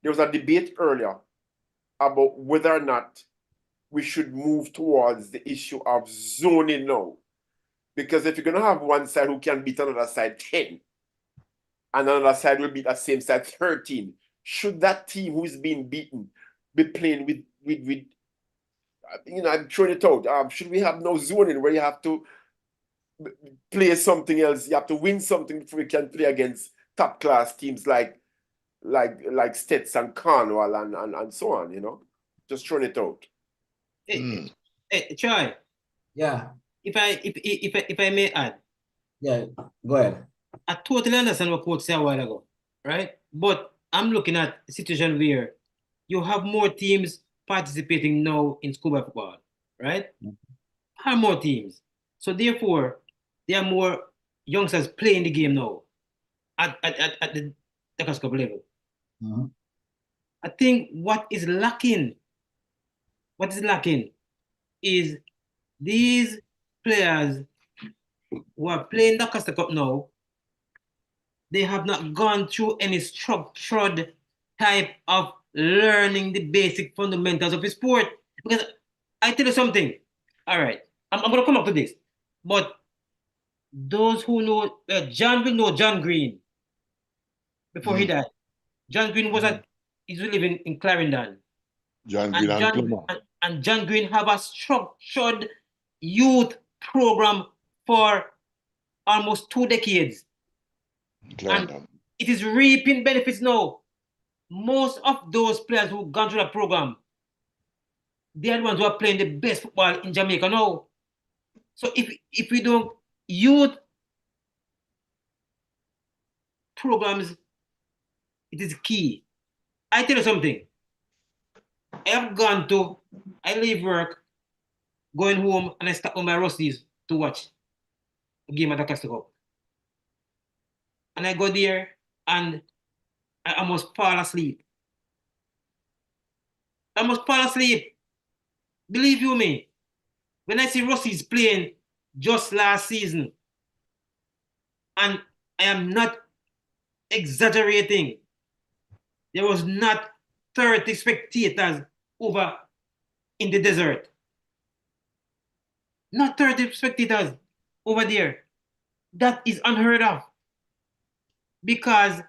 there was a debate earlier about whether or not we should move towards the issue of zoning now. Because if you're going to have one side who can beat another side 10, and another side will beat that same side 13, should that team who's being beaten be playing with I'm throwing it out. Should we have no zoning where you have to play something else? You have to win something before you can play against top class teams like Stets and Cornwall and so on, Just throwing it out. Hey, Troy. Yeah. If I may add. Yeah, go ahead. I totally understand what Coach said a while ago, right? But I'm looking at a situation where you have more teams participating now in schoolboy football, right? Have more teams. So therefore, there are more youngsters playing the game now at the Dakar Cup level. I think what is lacking is these players who are playing the Dakar Cup now, they have not gone through any structured type of learning the basic fundamentals of the sport. Because I tell you something, all right, I'm going to come up to this, but those who know, John will know John Green before he died. John Green he's living in Clarendon. John Green and John Green have a structured youth program for almost 2 decades. And it is reaping benefits now. Most of those players who gone through that program, they are the ones who are playing the best football in Jamaica now. So if we don't youth programs, it is key. I tell you something. I leave work, going home, and I stop on my Ruseas to watch a game at the Castle Cup. And I go there and I almost fall asleep. Believe you me, when I see Ruseas playing just last season, and I am not exaggerating, there was not 30 spectators over in the desert. Not 30 spectators over there. That is unheard of. Because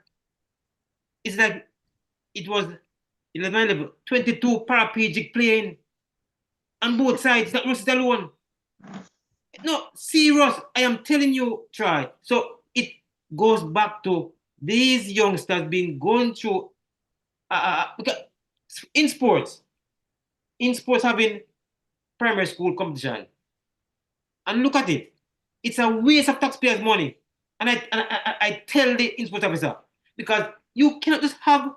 it's like it was 22 paraplegic playing on both sides, not Russ alone. No, serious, I am telling you, try. So it goes back to these youngsters being going through in sports having primary school competition. And look at it. It's a waste of taxpayers' money. And I tell the in-sports officer, because you cannot just have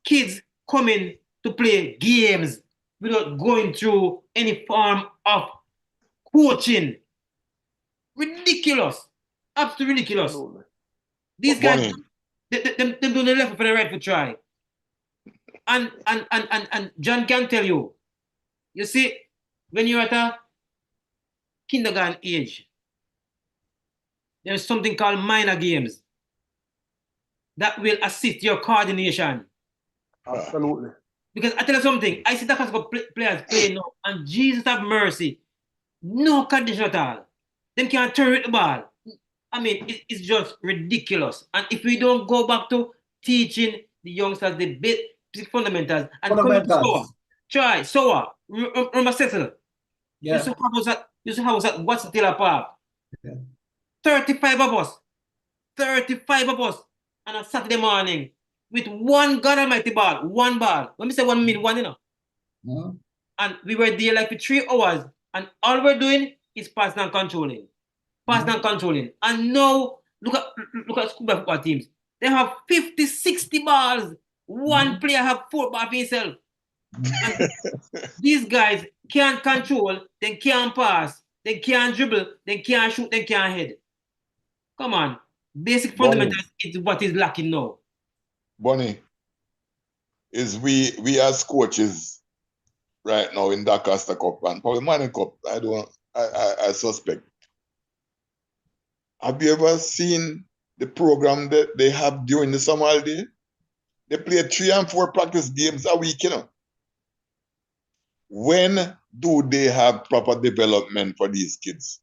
kids coming to play games without going through any form of coaching. Ridiculous. Absolutely ridiculous. These guys, them doing the left for the right for try. And John can tell you, you see, when you're at a kindergarten age, there's something called minor games that will assist your coordination. Absolutely. Because I tell you something, I see that kind of players playing now, and Jesus have mercy, no condition at all. Them can't turn with the ball. I mean, it's just ridiculous. And if we don't go back to teaching the youngsters the basic fundamentals and remember Cecil? Yeah. Used to have us at What's Taylor Park. Yeah. 35 of us on a Saturday morning with one God Almighty ball, one ball. When we say 1 minute, one, And we were there like for 3 hours, and all we're doing is passing and controlling. And now, look at school football teams. They have 50, 60 balls. One player have 4 balls for himself. And these guys can't control, they can't pass, they can't dribble, they can't shoot, they can't head. Come on. basic Bonnie. fundamentals is what is lacking now. Bonnie, is we as coaches right now in Doncaster Cup and probably Manning Cup, I suspect. Have you ever seen the program that they have during the summer holiday? They play 3 and 4 practice games a week, you know. When do they have proper development for these kids?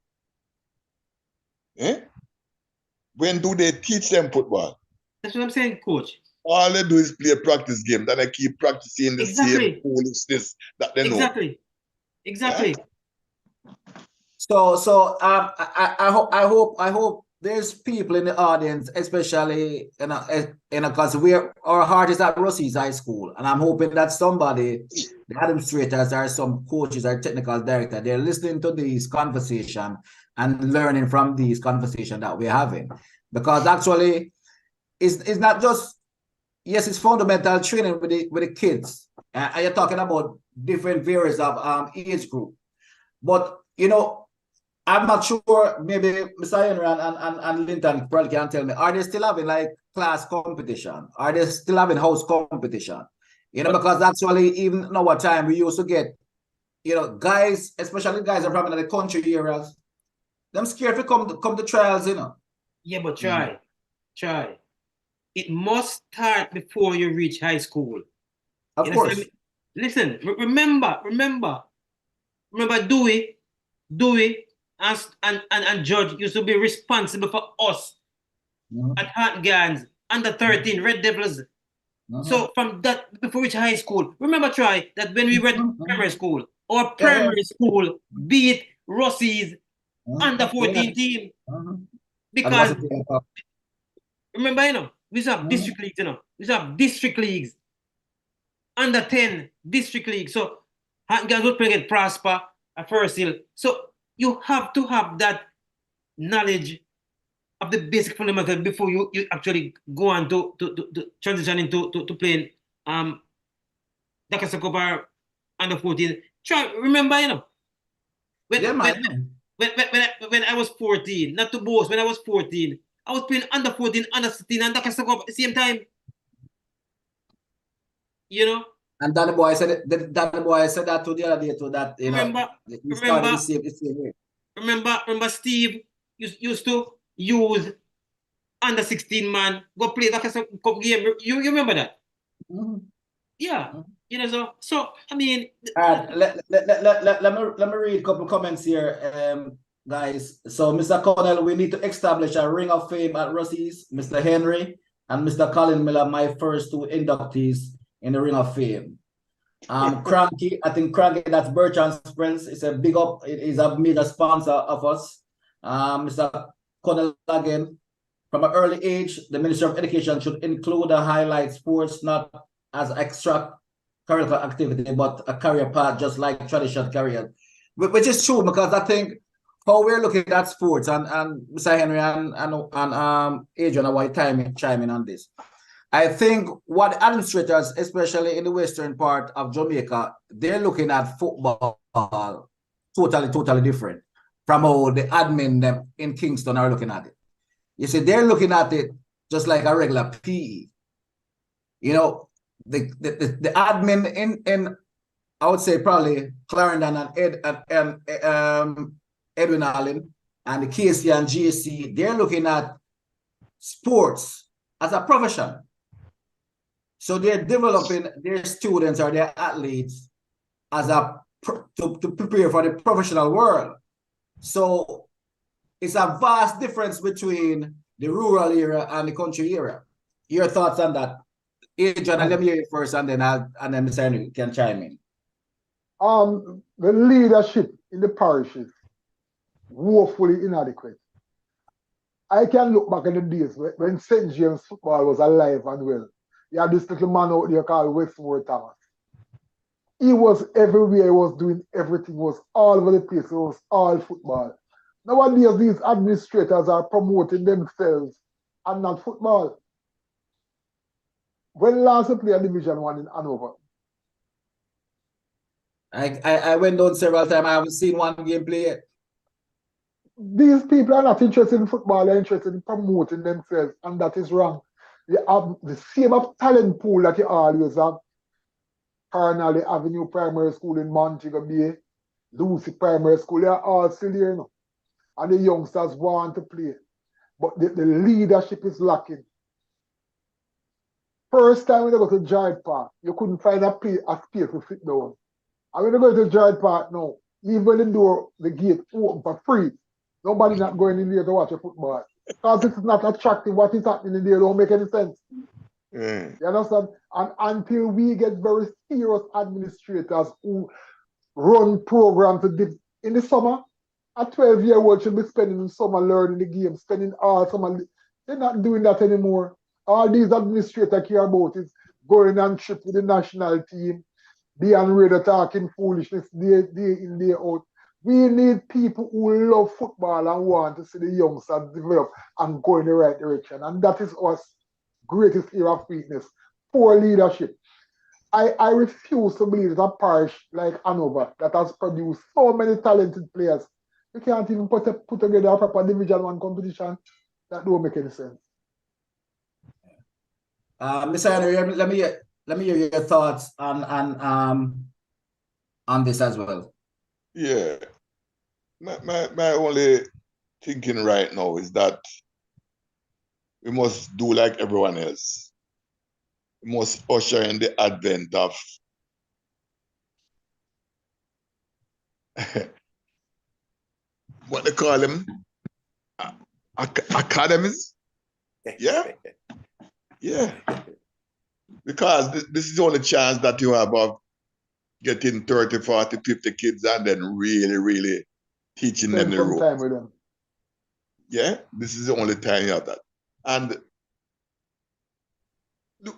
Eh? When do they teach them football? That's what I'm saying, coach. All they do is play practice games and they keep practicing the same foolishness that they know. Exactly. So I hope there's people in the audience, especially because our heart is at Ruseas High School, and I'm hoping that somebody, the administrators or some coaches or technical director, they're listening to these conversation and learning from these conversations that we're having, because actually it's not just, yes, it's fundamental training with the kids, and you're talking about different various of age group, but you know, I'm not sure, maybe Mr. Henry and Linton probably can tell me, are they still having like class competition? Are they still having house competition? You know, because actually even in our time, we used to get, you know, guys, especially guys are from the country areas, them scared to come to trials, you know. Yeah, but try. It must start before you reach high school. Of course. Listen, remember Dewey and Judge used to be responsible for us at Hartgans, under 13, Red Devils. So from that, before we reach high school, remember, try that when we went to primary school, our primary school beat Ruseas under 14 team. Because remember, you know, we used to have district leagues, you know, we used to have district leagues, under 10 district league. So Hartgans would play against Prosper at First Hill. So you have to have that knowledge of the basic fundamentals before you actually go on to transition into to playing Doncaster Cup or under 14. Try remember, you know, when I was 14, not to boast, when I was 14, I was playing under 14, under 16, and Doncaster Cup at the same time. You know. And Danny Boy said that to the other day too, that you know he started the same way. Remember Steve used to use under 16 man, go play that cup game. You remember that? Yeah. You know, so I mean, let me read a couple comments here, guys. So Mr. Connell, we need to establish a ring of fame at Ruseas. Mr. Henry and Mr. Colin Miller, my first 2 inductees in the ring of fame. Cranky, I think Cranky, that's Bertrand Spence, is a big up, it is a major sponsor of us. Mr. Connell again, from an early age, the Ministry of Education should include and highlight sports not as extra curricular activity, but a career path, just like traditional career, which is true, because I think how we're looking at sports, and Mr. Henry and Adrian, are chiming on this. I think what administrators, especially in the western part of Jamaica, they're looking at football totally different from how the admin them in Kingston are looking at it. You see, they're looking at it just like a regular PE. You know, the admin in I would say probably Clarendon and Edwin Allen and the KC and GSC, they're looking at sports as a profession. So they're developing their students or their athletes as to prepare for the professional world. So it's a vast difference between the rural area and the country area. Your thoughts on that? Adrian, let me hear you first, and then Mr. Henry can chime in. The leadership in the parishes woefully inadequate. I can look back in the days when St. James football was alive and well. You had this little man out there called Westmore Thomas. He was everywhere, he was doing everything, he was all over the place, it was all football. Nowadays, these administrators are promoting themselves and not football. When last we played Division 1 in Hanover? I went down several times. I haven't seen one game play yet. these people are not interested in football, they're interested in promoting themselves, and that is wrong. You have the same of talent pool that you always have. Carnally Avenue Primary School in Montego Bay, Lucy Primary School, they are all still here, you know. And the youngsters want to play. But the leadership is lacking. First time when I go to Giant Park, you couldn't find a space to sit down. And when you go to Giant Park now, even when the gate open for free, nobody not going in there to watch a football. Because it's not attractive. What is happening in there don't make any sense. You understand? And until we get very serious administrators who run programs in the summer, a 12-year-old should be spending the summer learning the game, spending all summer. They're not doing that anymore. All these administrators care about is going on trip with the national team, being on radio talking foolishness day in, day out. We need people who love football and want to see the youngsters develop and go in the right direction. And that is our greatest area of weakness, poor leadership. I refuse to believe that a parish like Hanover that has produced so many talented players, you can't even put together a proper Division 1 competition. That don't make any sense. Mr. Henry, let me hear your thoughts on this as well. Yeah. My only thinking right now is that we must do like everyone else. We must usher in the advent of what they call them, academies. Yeah, yeah. Because this is the only chance that you have of getting 30, 40, 50 kids and then really teaching them the ropes. Time with them. Yeah, this is the only time you have that. And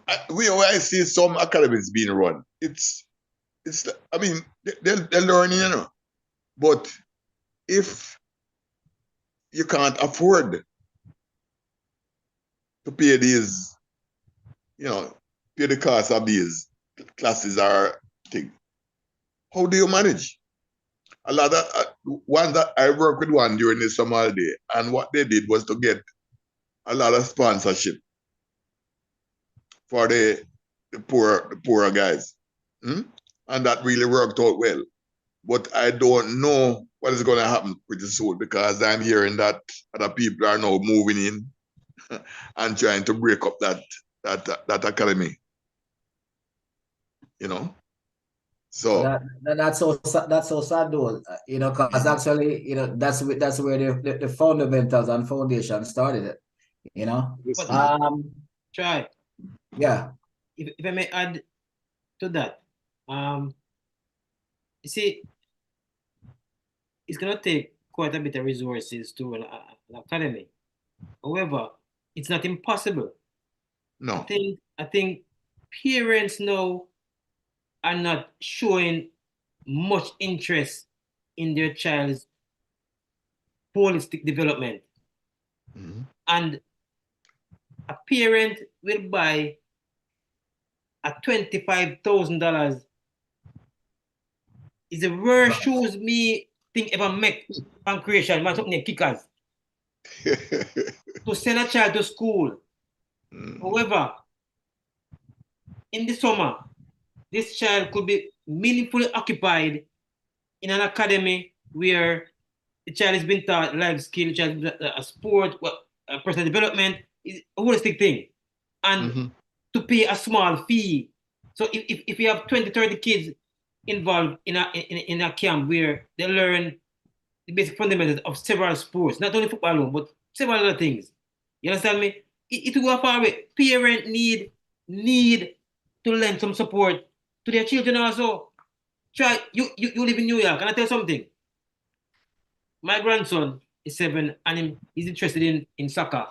I see some academies being run. I mean, they're learning, you know. But if you can't afford to pay these, you know, pay the cost of these classes or thing, how do you manage? A lot of one that I worked with one during the summer holiday, and what they did was to get a lot of sponsorship for the poorer guys. And that really worked out well. But I don't know what is going to happen pretty soon, because I'm hearing that other people are now moving in and trying to break up that academy. You know? So that's so sad though, you know, because actually, you know, that's where the fundamentals and foundation started it, you know. Try. Yeah. If I may add to that, you see, it's gonna take quite a bit of resources to an academy. However, it's not impossible. no. I think parents now are not showing much interest in their child's holistic development. And a parent will buy a $25,000 is the worst shoes me think ever make on creation, man, something kickers. To send a child to school. However, in the summer, this child could be meaningfully occupied in an academy where the child is being taught life skill, a sport, personal development, is a holistic thing. And to pay a small fee. So if you have 20, 30 kids involved in a camp where they learn the basic fundamentals of several sports, not only football alone, but several other things. You understand me? It will go far away. Parents need to lend some support to their children also. Try, you live in New York, and I tell you something. My grandson is 7 and he's interested in soccer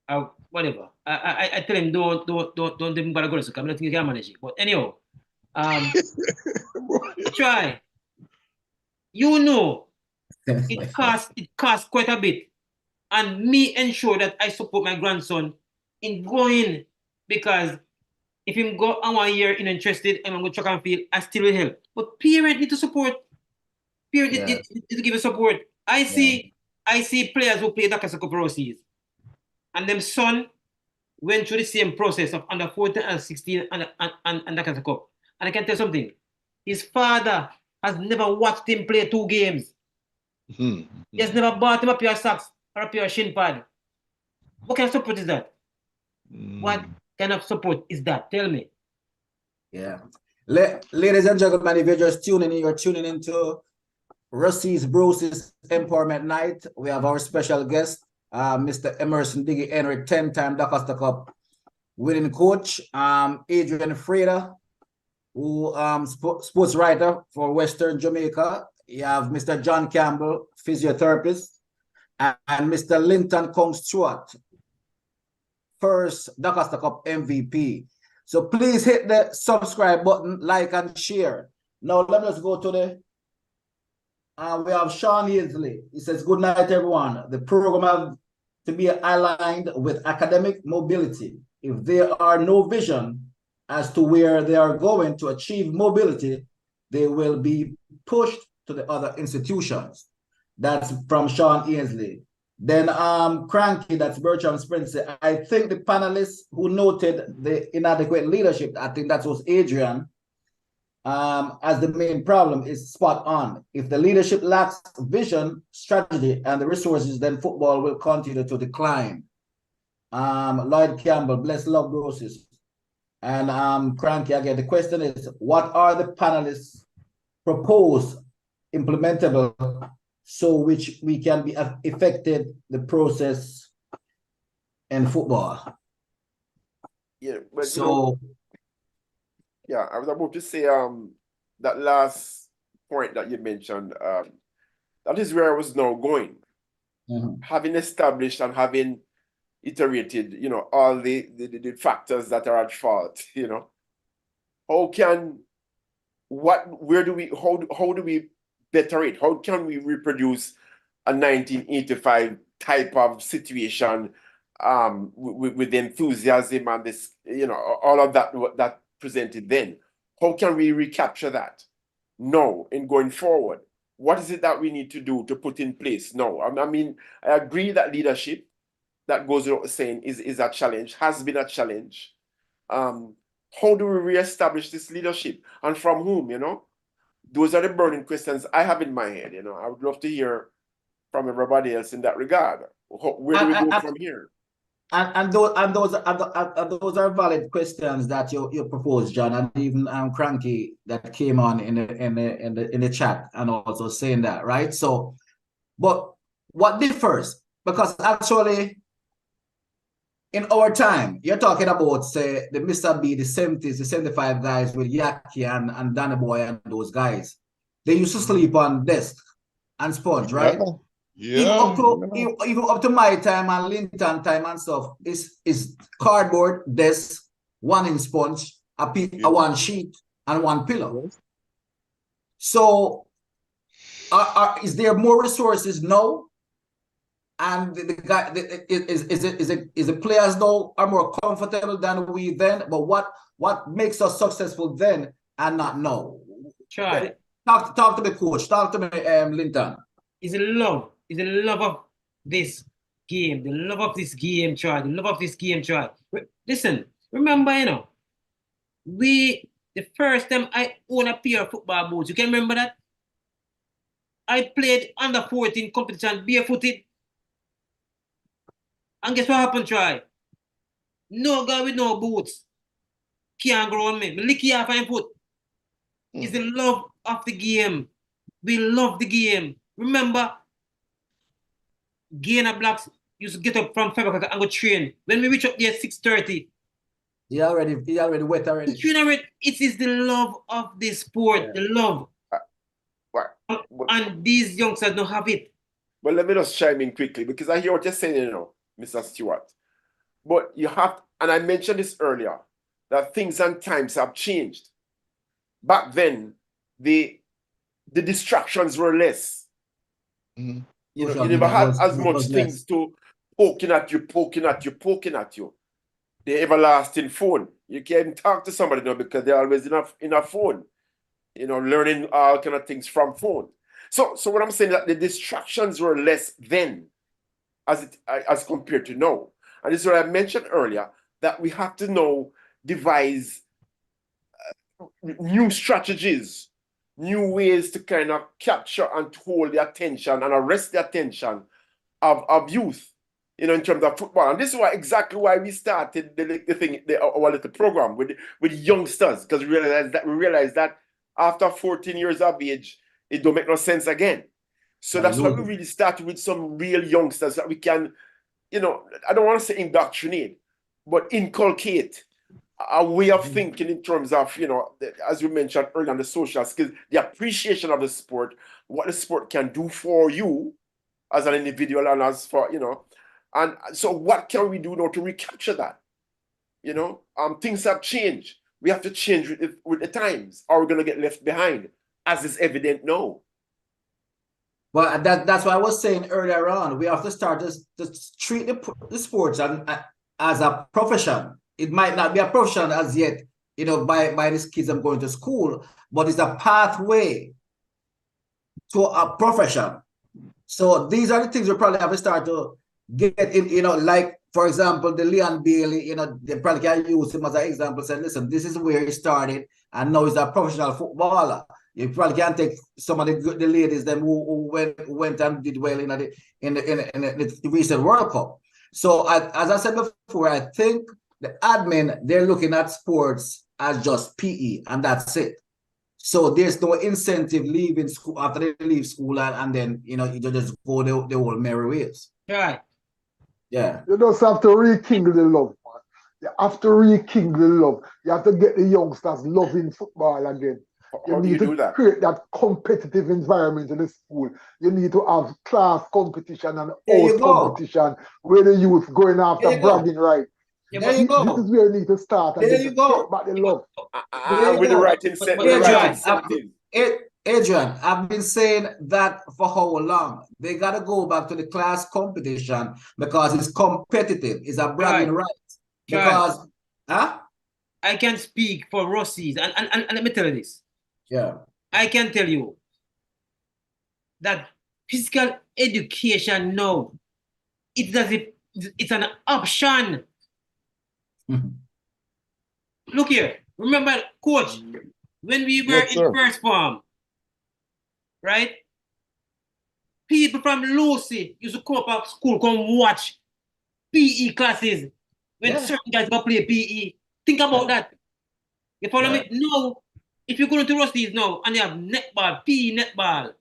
or whatever. I tell him don't even bother going to soccer. I don't think you can manage it. But anyhow, try. You know, it costs quite a bit. And me ensure that I support my grandson in going, because if him go on 1 year interested and I'm going to track and field, I still will help. But parents need to support. Parents need to give a support. I see I see players who play Dakar Cup Ruseas, and them son went through the same process of under 14 and 16 and Dakar Cup. And I can tell you something. His father has never watched him play 2 games. He has never bought him a pair of socks or a pair of shin pad. What kind of support is that? What kind of support is that? Tell me. Yeah. Ladies and gentlemen, if you're just tuning in, you're tuning into Ruseas BrotherSister Empowerment Night. We have our special guest, Mr. Emerson Diggy Henry, 10-time Dakar Cup winning coach, Adrian Freda, who sports writer for Western Jamaica. You have Mr. John Campbell, physiotherapist, and Mr. Linton Kong Stewart, first Dakar Cup MVP. So please hit the subscribe button, like and share. Now let us go to the we have Sean Yeasley. He says, good night, everyone. The program has to be aligned with academic mobility. If there are no vision as to where they are going to achieve mobility, they will be pushed to the other institutions. That's from Sean Yeasley. Then Cranky, that's Bertram Spencer. I think the panelists who noted the inadequate leadership, I think that was Adrian, as the main problem is spot on. If the leadership lacks vision, strategy, and the resources, then football will continue to decline. Lloyd Campbell, bless love roses. And Cranky again, the question is, what are the panelists propose implementable so which we can be affected the process in football? Yeah, but so yeah, I was about to say that last point that you mentioned, that is where I was now going. Having established and having iterated, all the factors that are at fault, how do we better it? How can we reproduce a 1985 type of situation with the enthusiasm and this, all of that presented then? How can we recapture that now in going forward? What is it that we need to do to put in place now? I mean, I agree that leadership, that goes without saying, is a challenge, has been a challenge. How do we reestablish this leadership, and from whom? Those are the burning questions I have in my head. I would love to hear from everybody else in that regard. Where do we go from here? And those are valid questions that you propose, John, and even Cranky that came on in the chat and also saying that, right? So, but what differs? Because actually, in our time, you're talking about, say, the Mr. B, the 70s, the 75 guys with Yaki and Danny Boy and those guys. They used to sleep on desk and sponge, right? Yeah. Even up to my time and Linton time and stuff, is cardboard, desk, 1 inch sponge, a 1 sheet, and 1 pillow. So, is there more resources now? And the players now are more comfortable than we then? But what makes us successful then and not now? Try. Talk to me, coach. Talk to me, Linton. Is the love of this game, the love of this game, try. The love of this game, try. Listen, remember, the first time I own a pair of football boots, you can remember that? I played under 14 competition barefooted. And guess what happened, try? No guy with no boots can't grow on me. Me lick you off my foot. It's the love of the game. We love the game. Remember, Gainer Blacks used to get up from 5 o'clock and go train. When we reach up there at 6:30. He already wet already. It is the love of the sport, the love. And these youngsters don't have it. Well, let me just chime in quickly, because I hear what you're saying, Mr. Stewart. But you have, and I mentioned this earlier, that things and times have changed. Back then, the distractions were less. You never had as much things to poking at you. The everlasting phone. You can't talk to somebody now because they're always in a phone. Learning all kind of things from phone. So what I'm saying is that the distractions were less then as compared to now. And this is what I mentioned earlier, that we have to now devise new strategies, new ways to kind of capture and hold the attention and arrest the attention of youth, in terms of football. And this is exactly why we started our little program with youngsters, because we realized that after 14 years of age, it don't make no sense again. So that's why we really started with some real youngsters that we can, I don't want to say indoctrinate, but inculcate a way of thinking in terms of, as you mentioned earlier, on the social skills, the appreciation of the sport, what the sport can do for you as an individual and as for, and so what can we do now to recapture that? Things have changed. We have to change with the times, or we're going to get left behind, as is evident now. Well, that's what I was saying earlier on. We have to start to treat the sports as a profession. It might not be a profession as yet, by these kids I'm going to school, but it's a pathway to a profession. So these are the things we probably have to start to get in, like, for example, the Leon Bailey, they probably can use him as an example, say, listen, this is where he started, and now he's a professional footballer. You probably can't take some of the ladies them who went and did well in the recent World Cup. So as I said before, I think the admin, they're looking at sports as just PE, and that's it. So there's no incentive leaving school after they leave school, and then you just go the whole merry ways. Right. Yeah. You just have to rekindle the love, man. You have to rekindle the love. You have to get the youngsters loving football again. How do you do that? Create that competitive environment in the school. You need to have class competition and house competition where the youth going after bragging right. Yeah, there you go. This is where you need to start. And there you go. Back the love. With the right incentive. Adrian, I've been saying that for how long? They got to go back to the class competition because it's competitive. It's a bragging right. Because, I can speak for Ruseas, and let me tell you this. Yeah. I can tell you that physical education now, it's an option. Look here, remember, coach, when we were in first form, right? People from Lucy used to come up at school, come watch PE classes when certain guys go play PE. Think about that. You follow me? No. If you go to Ruseas now and you have netball, PE netball,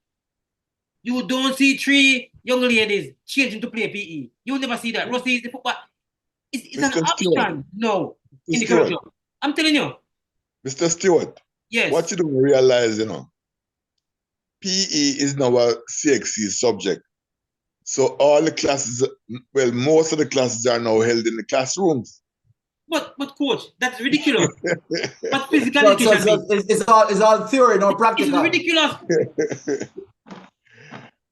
you don't see 3 young ladies changing to play PE. You'll never see that. Ruseas, the football, it's an option. No. In the curriculum. I'm telling you. Mr. Stewart. Yes. What you don't realize, PE is now a CXC subject. So all the classes, well, most of the classes are now held in the classrooms. But coach, that's ridiculous. But physical education it's all theory, no practical. It's ridiculous.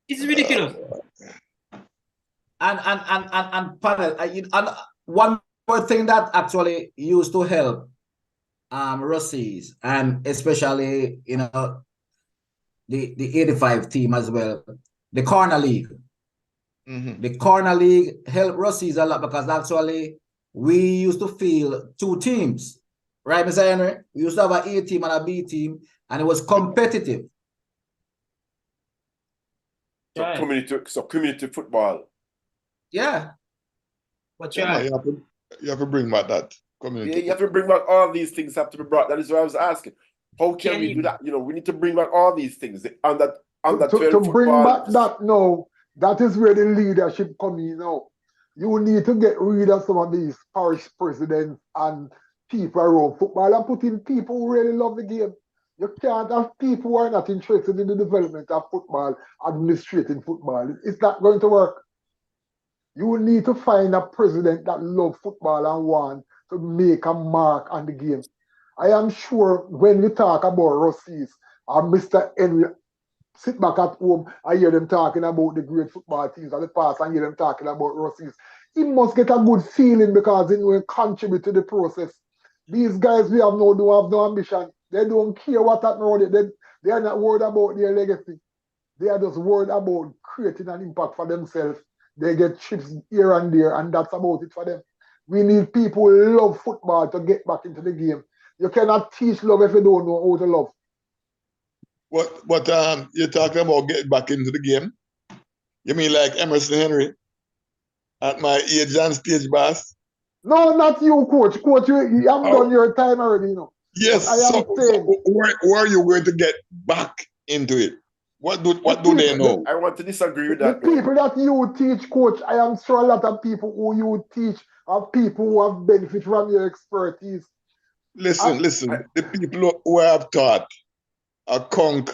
It's ridiculous. And panel, and one more thing that actually used to help Ruseas, and especially the 85 team as well, the corner league. The corner league helped Ruseas a lot because actually we used to field 2 teams, right, Mr. Henry? We used to have an A team and a B team, and it was competitive. So community football. Yeah. But you have to bring back that community. Yeah, you have to bring back all these things have to be brought. That is what I was asking. How can we do that? We need to bring back all these things. Under 12 to bring back that now, that is where the leadership comes in now. You need to get rid of some of these parish presidents and people around football and put in people who really love the game. You can't have people who are not interested in the development of football, administrating football. It's not going to work. You need to find a president that loves football and want to make a mark on the game. I am sure when we talk about Ruseas or Mr. Henry, sit back at home and hear them talking about the great football teams of the past and hear them talking about Ruseas, he must get a good feeling because he will contribute to the process. These guys we have don't have no ambition. They don't care what happened around it. They are not worried about their legacy. They are just worried about creating an impact for themselves. They get chips here and there, and that's about it for them. We need people who love football to get back into the game. You cannot teach love if you don't know how to love. What you're talking about getting back into the game? You mean like Emerson Henry at my age and stage, boss? No, not you, coach. Coach, you have done your time already, you know. Yes. But I am saying, where are you going to get back into it? What do they know? I want to disagree with the that. though. people that you teach, coach, I am sure a lot of people who you teach are people who have benefit from your expertise. Listen. The people who I have taught are Conk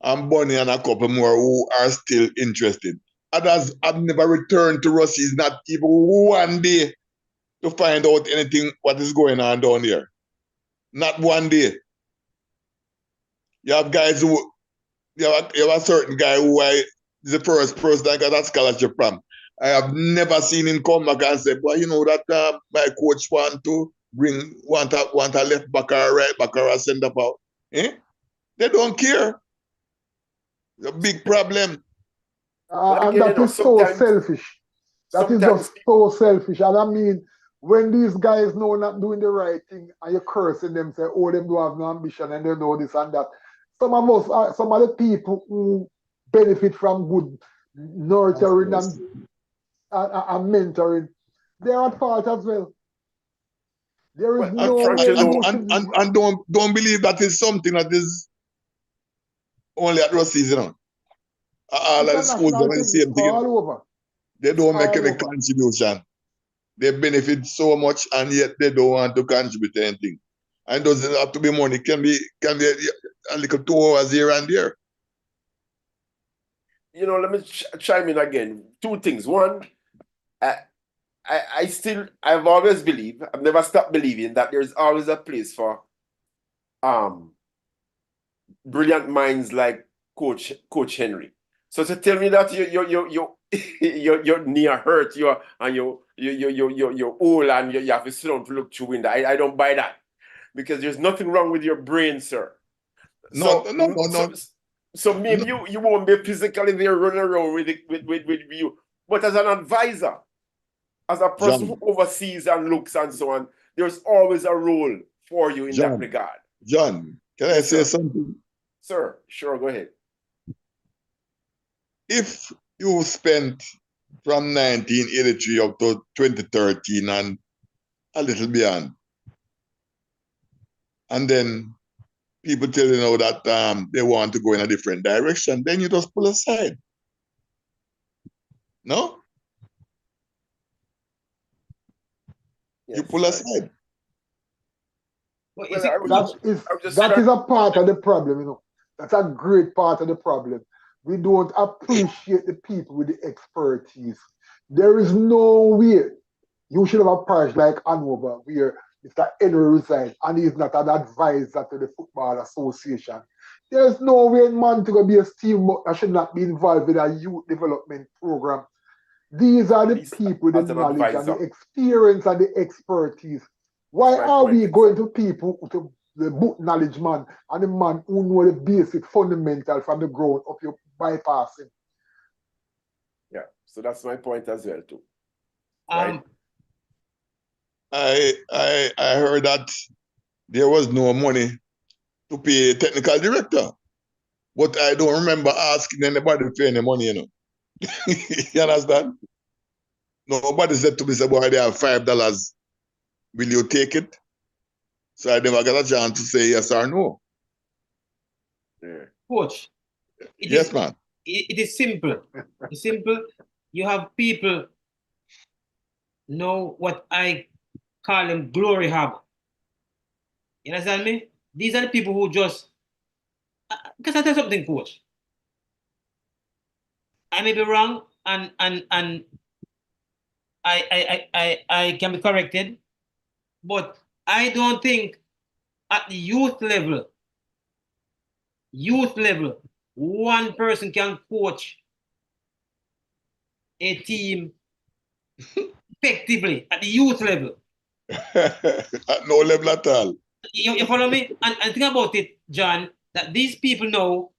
and Bonnie and a couple more who are still interested. Others have never returned to Ruseas, not even one day, to find out anything what is going on down here. Not one day. You have guys who you have a certain guy who is the first person I got a scholarship from. I have never seen him come back and say, "Well, you know that my coach want a left back or a right back or a centre back." Eh? They don't care. It's a big problem. And that is so selfish. That is just so selfish. And I mean, when these guys know not doing the right thing and you're cursing them, say, oh, them don't have no ambition and they know this and that. Some of the people who benefit from good nurturing and mentoring, they're at fault as well. There is no way. And don't believe that is something that is only at Ruseas, you know. All of the schools are the same thing. All over. They don't make any contribution. They benefit so much and yet they don't want to contribute anything. And doesn't have to be money. Can be a little 2 hours here and there. You know, let me chime in again. Two things. One, I've always believed, I've never stopped believing that there's always a place for brilliant minds like Coach Henry. So to tell me that your knee hurt, you're old and you have to sit down to look through window, I don't buy that, because there's nothing wrong with your brain, sir. No. So maybe you won't be physically there running around with you, but as an advisor, as a person who oversees and looks and so on, there's always a role for you in that regard. John, can I say something? Sir, sure, go ahead. If you spent from 1983 up to 2013 and a little beyond, and then people tell you now that they want to go in a different direction, then you just pull aside. No? Yes, you pull aside. Well, that is a part of the problem, you know. That's a great part of the problem. We don't appreciate the people with the expertise. There is no way you should have a parish like Hanover where Mr. Henry resides and he's not an advisor to the Football Association. There's no way man to go be a team that should not be involved in a youth development program. These are the people with the knowledge and the experience and the expertise. Why are we going to people, to the book knowledge man and the man who know the basic fundamental from the ground of your bypassing? Yeah, so that's my point as well too. Right? I heard that there was no money to pay a technical director, but I don't remember asking anybody to pay any money, you know. You understand? Nobody said to me, say, boy, they have $5. Will you take it? So I never got a chance to say yes or no. Yeah. Coach. Yes, man. It is simple. It's simple. You have people know what I call them glory hog. You understand me? These are the people who just, because I tell something, coach. I may be wrong and I can be corrected, but I don't think at the youth level, one person can coach a team effectively at the youth level. At no level at all. You follow me? And think about it, John, that these people know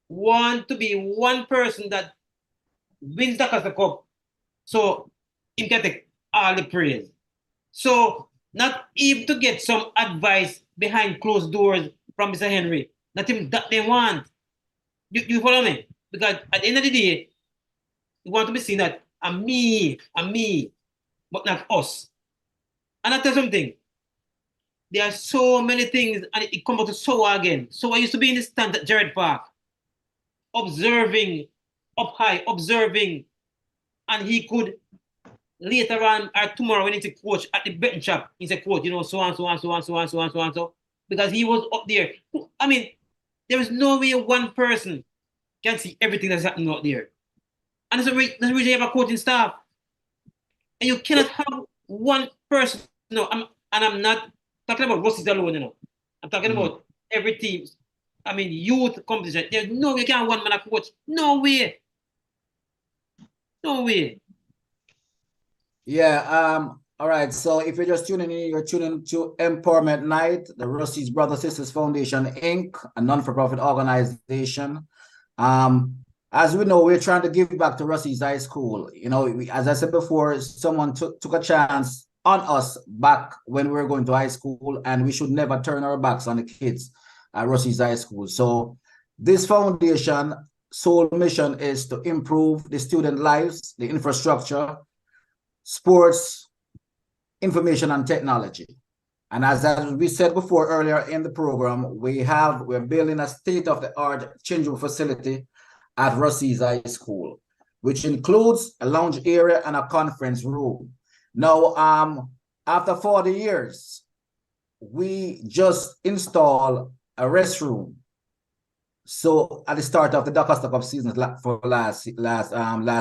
want to be one person that wins the Costa Cup. So him can take all the praise. So not even to get some advice behind closed doors from Mr. Henry. Not him that they want. You follow me? Because at the end of the day, you want to be seen that I'm me, but not us. And I tell you something. There are so many things, and it comes back to Soa again. So I used to be in the stand at Jared Park, observing, up high, observing, and he could later on or tomorrow when he's a coach at the betting shop, he's a coach, you know, so on, so on, so on, so on, so on, so on, so because he was up there. I mean, there is no way one person can see everything that's happening out there. And that's the reason you have a coaching staff. And you cannot have one person. No, I'm not talking about Ruseas alone, you know. I'm talking about every team. I mean, youth competition. There's no way you can't have one man a coach. No way. No way. Yeah, all right. So if you're just tuning in, you're tuning to Empowerment Night, the Ruseas BrotherSister Foundation, Inc., a non-for-profit organization. As we know, we're trying to give back to Ruseas High School. You know, as I said before, someone took a chance on us back when we were going to high school, and we should never turn our backs on the kids at Ruseas High School. So this foundation sole mission is to improve the student lives, the infrastructure, sports, information, and technology. And as we said before earlier in the program, we're building a state-of-the-art changeable facility at Ruseas High School, which includes a lounge area and a conference room. Now, after 40 years, we just installed a restroom. So at the start of the Costa Cup season for last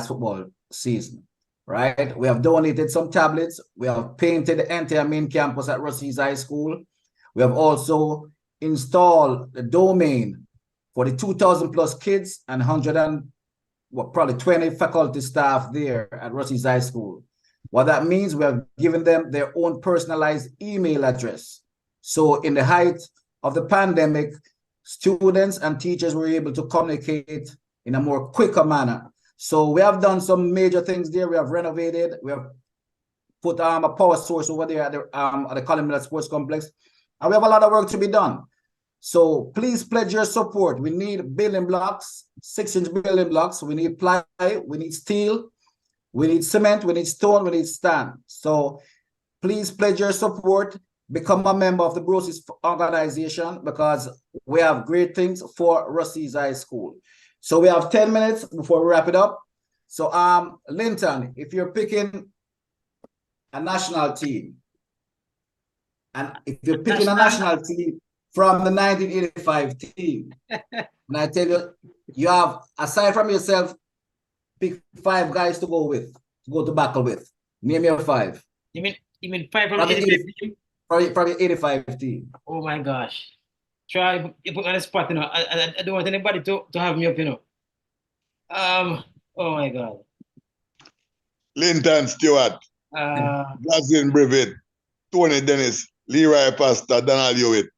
football season, right? We have donated some tablets. We have painted the entire main campus at Ruseas High School. We have also installed the domain for the 2,000 plus kids and 20 faculty staff there at Ruseas High School. What that means, we have given them their own personalized email address. So in the height of the pandemic, students and teachers were able to communicate in a more quicker manner. So we have done some major things there. We have renovated. We have put a power source over there at the Colin Miller Sports Complex. And we have a lot of work to be done. So please pledge your support. We need building blocks, 6-inch building blocks. We need ply, we need steel, we need cement, we need stone, we need stand. So please pledge your support. Become a member of the BrotherSister organization because we have great things for Ruseas High School. So we have 10 minutes before we wrap it up. So Linton, if you're picking a national team, and if you're picking a national team from the 1985 team, and I tell you, you have, aside from yourself, pick 5 guys to go to battle with. Name your 5. You mean 5 from the 85 team? Probably 85 team. Oh my gosh. Try, you put me on the spot, you know. I don't want anybody to have me up, you know. Oh my God. Linton Stewart, Gazin Brevet, Tony Dennis, Leroy Pastor, Donald Hewitt.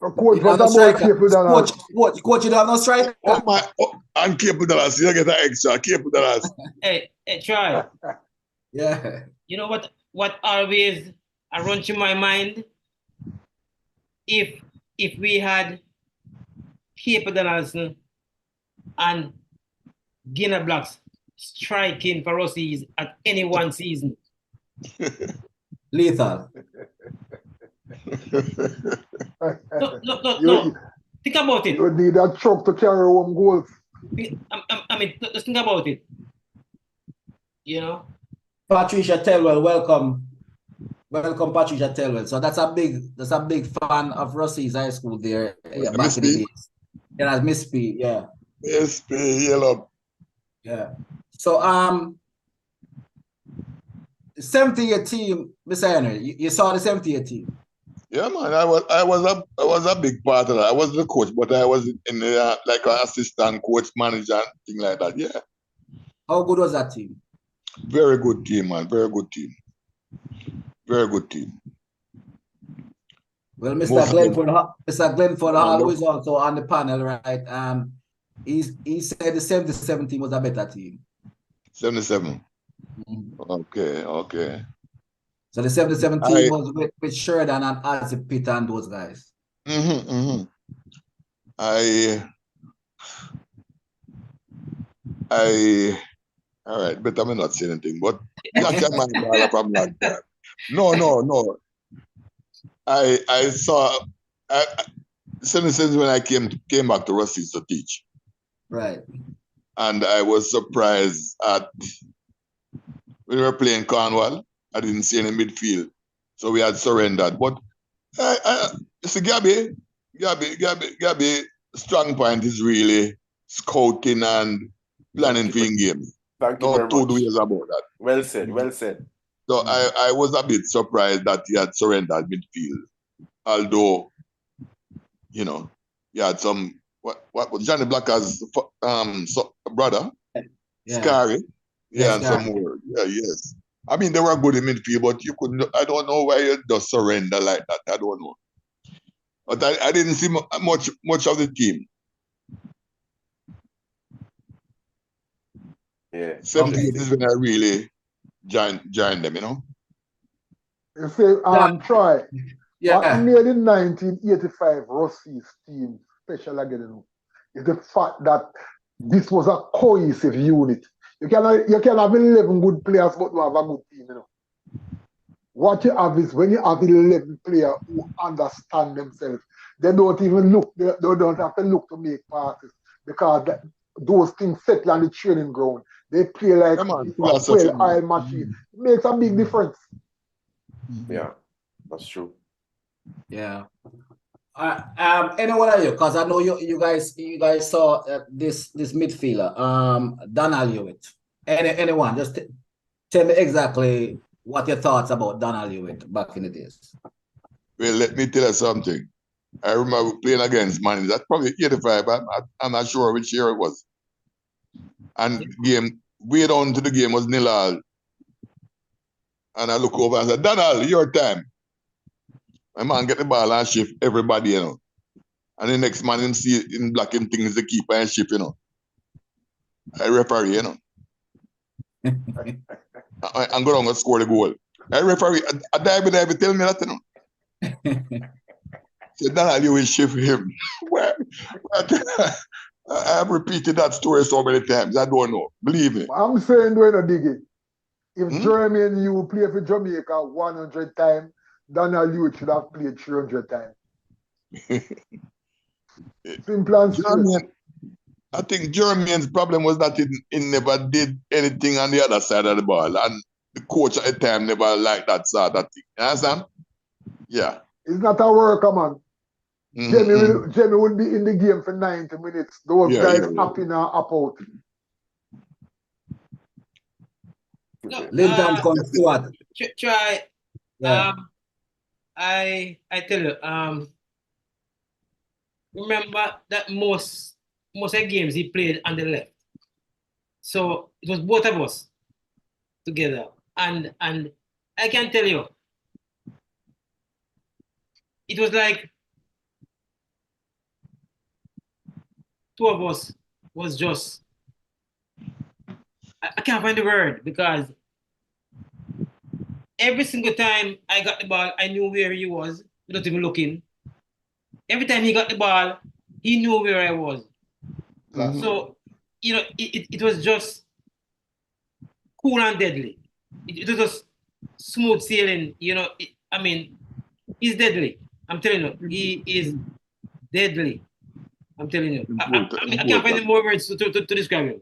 Coach, what about Cape Dallas? Coach, you don't have no striker? And Cape Dallas, you get an extra, Cape Dallas. Hey, try. Yeah. You know what always runs through my mind? If we had Cape Dallas and Guinea Blacks striking for Ruseas at any one season. Lethal. No. Think about it. You need that truck to carry home goals. I mean, just think about it. You know? Patricia Telwell, welcome. Welcome, Patricia Telwell. So that's a big fan of Ruseas High School there. Yeah, back in the days. Yeah, that's Miss P, yeah. Miss P, yellow. Yeah. So 70th team, Mr. Henry, you saw the 70th team. Yeah, man. I was a big part of that. I wasn't the coach, but I was in the, like an assistant coach, manager, and thing like that. Yeah. How good was that team? Very good team, man. Very good team. Very good team. Well, Mr. Most of them. Glenford No, Hall, no. who is also on the panel, right? He said the 77 team was a better team. 77. Mhm. Okay. So the 77 team was with Sheridan and Ozzy Pitt and those guys. All right, but I'm not saying anything, but that can man ball from long time. No. I saw 77 when I came back to Ruseas to teach. Right. And I was surprised at when we were playing Cornwall, I didn't see any midfield. So we had surrendered. But see, Gabby, strong point is really scouting and planning for in-game. Thank you No very two much. ways about that. Well said, well said. So I was a bit surprised that he had surrendered midfield. Although, you know, he had some, what was Johnny Blacker's brother? Yeah. Scary. Yeah, and Scary. some more. Yeah, yes. I mean, they were good in midfield, but you couldn't, I don't know why you just surrender like that. I don't know. But I didn't see much of the team. Yeah. 78 is when I really joined them, you know? You say, Troy, what Yeah. made the 1985 Ruseas team special again, you know, is the fact that this was a cohesive unit. You can have 11 good players, but not have a good team, you know. What you have is when you have 11 players who understand themselves, they don't even look, they don't have to look to make passes because those things settle on the training ground. They play like Come on, a philosophy. well-oiled machine. It makes a big difference. Yeah, that's true. Yeah. Any one of you, because I know you guys saw this midfielder, Donald Hewitt. Anyone, just tell me exactly what your thoughts about Donald Hewitt back in the days. Well, let me tell you something. I remember playing against Man. That's probably 85. I'm not sure which year it was. And game, way down to the game was 0-0. And I look over and said, Donald, your time. My man get the ball and shift everybody, you know. And the next man him see him black him things the keeper and shift, you know. I referee, you know. I'm going to score the goal. I referee, I dive tell me that, you know. Said Donald, you will shift him. I've repeated that story so many times. I don't know. Believe me. I'm saying, do not dig it. If Jeremy and you play for Jamaica 100 times, Donald Hewitt should have played 300 times. Simple and straight. I think Jermaine's problem was that he never did anything on the other side of the ball. And the coach at the time never liked that sort of thing. You understand? Yeah. It's not a worker, man. Jamie will be in the game for 90 minutes. Those guys up in and up out. Linton comes to what? Try. Yeah. I tell you, remember that most of the games he played on the left. So it was both of us together. And I can tell you, it was like two of us was just, I can't find the word because every single time I got the ball, I knew where he was without even looking. Every time he got the ball, he knew where I was. So, you know, it was just cool and deadly. It was just smooth sailing, you know. I mean, he's deadly. I'm telling you, he is deadly. I'm telling you. I can't find any more words to describe him.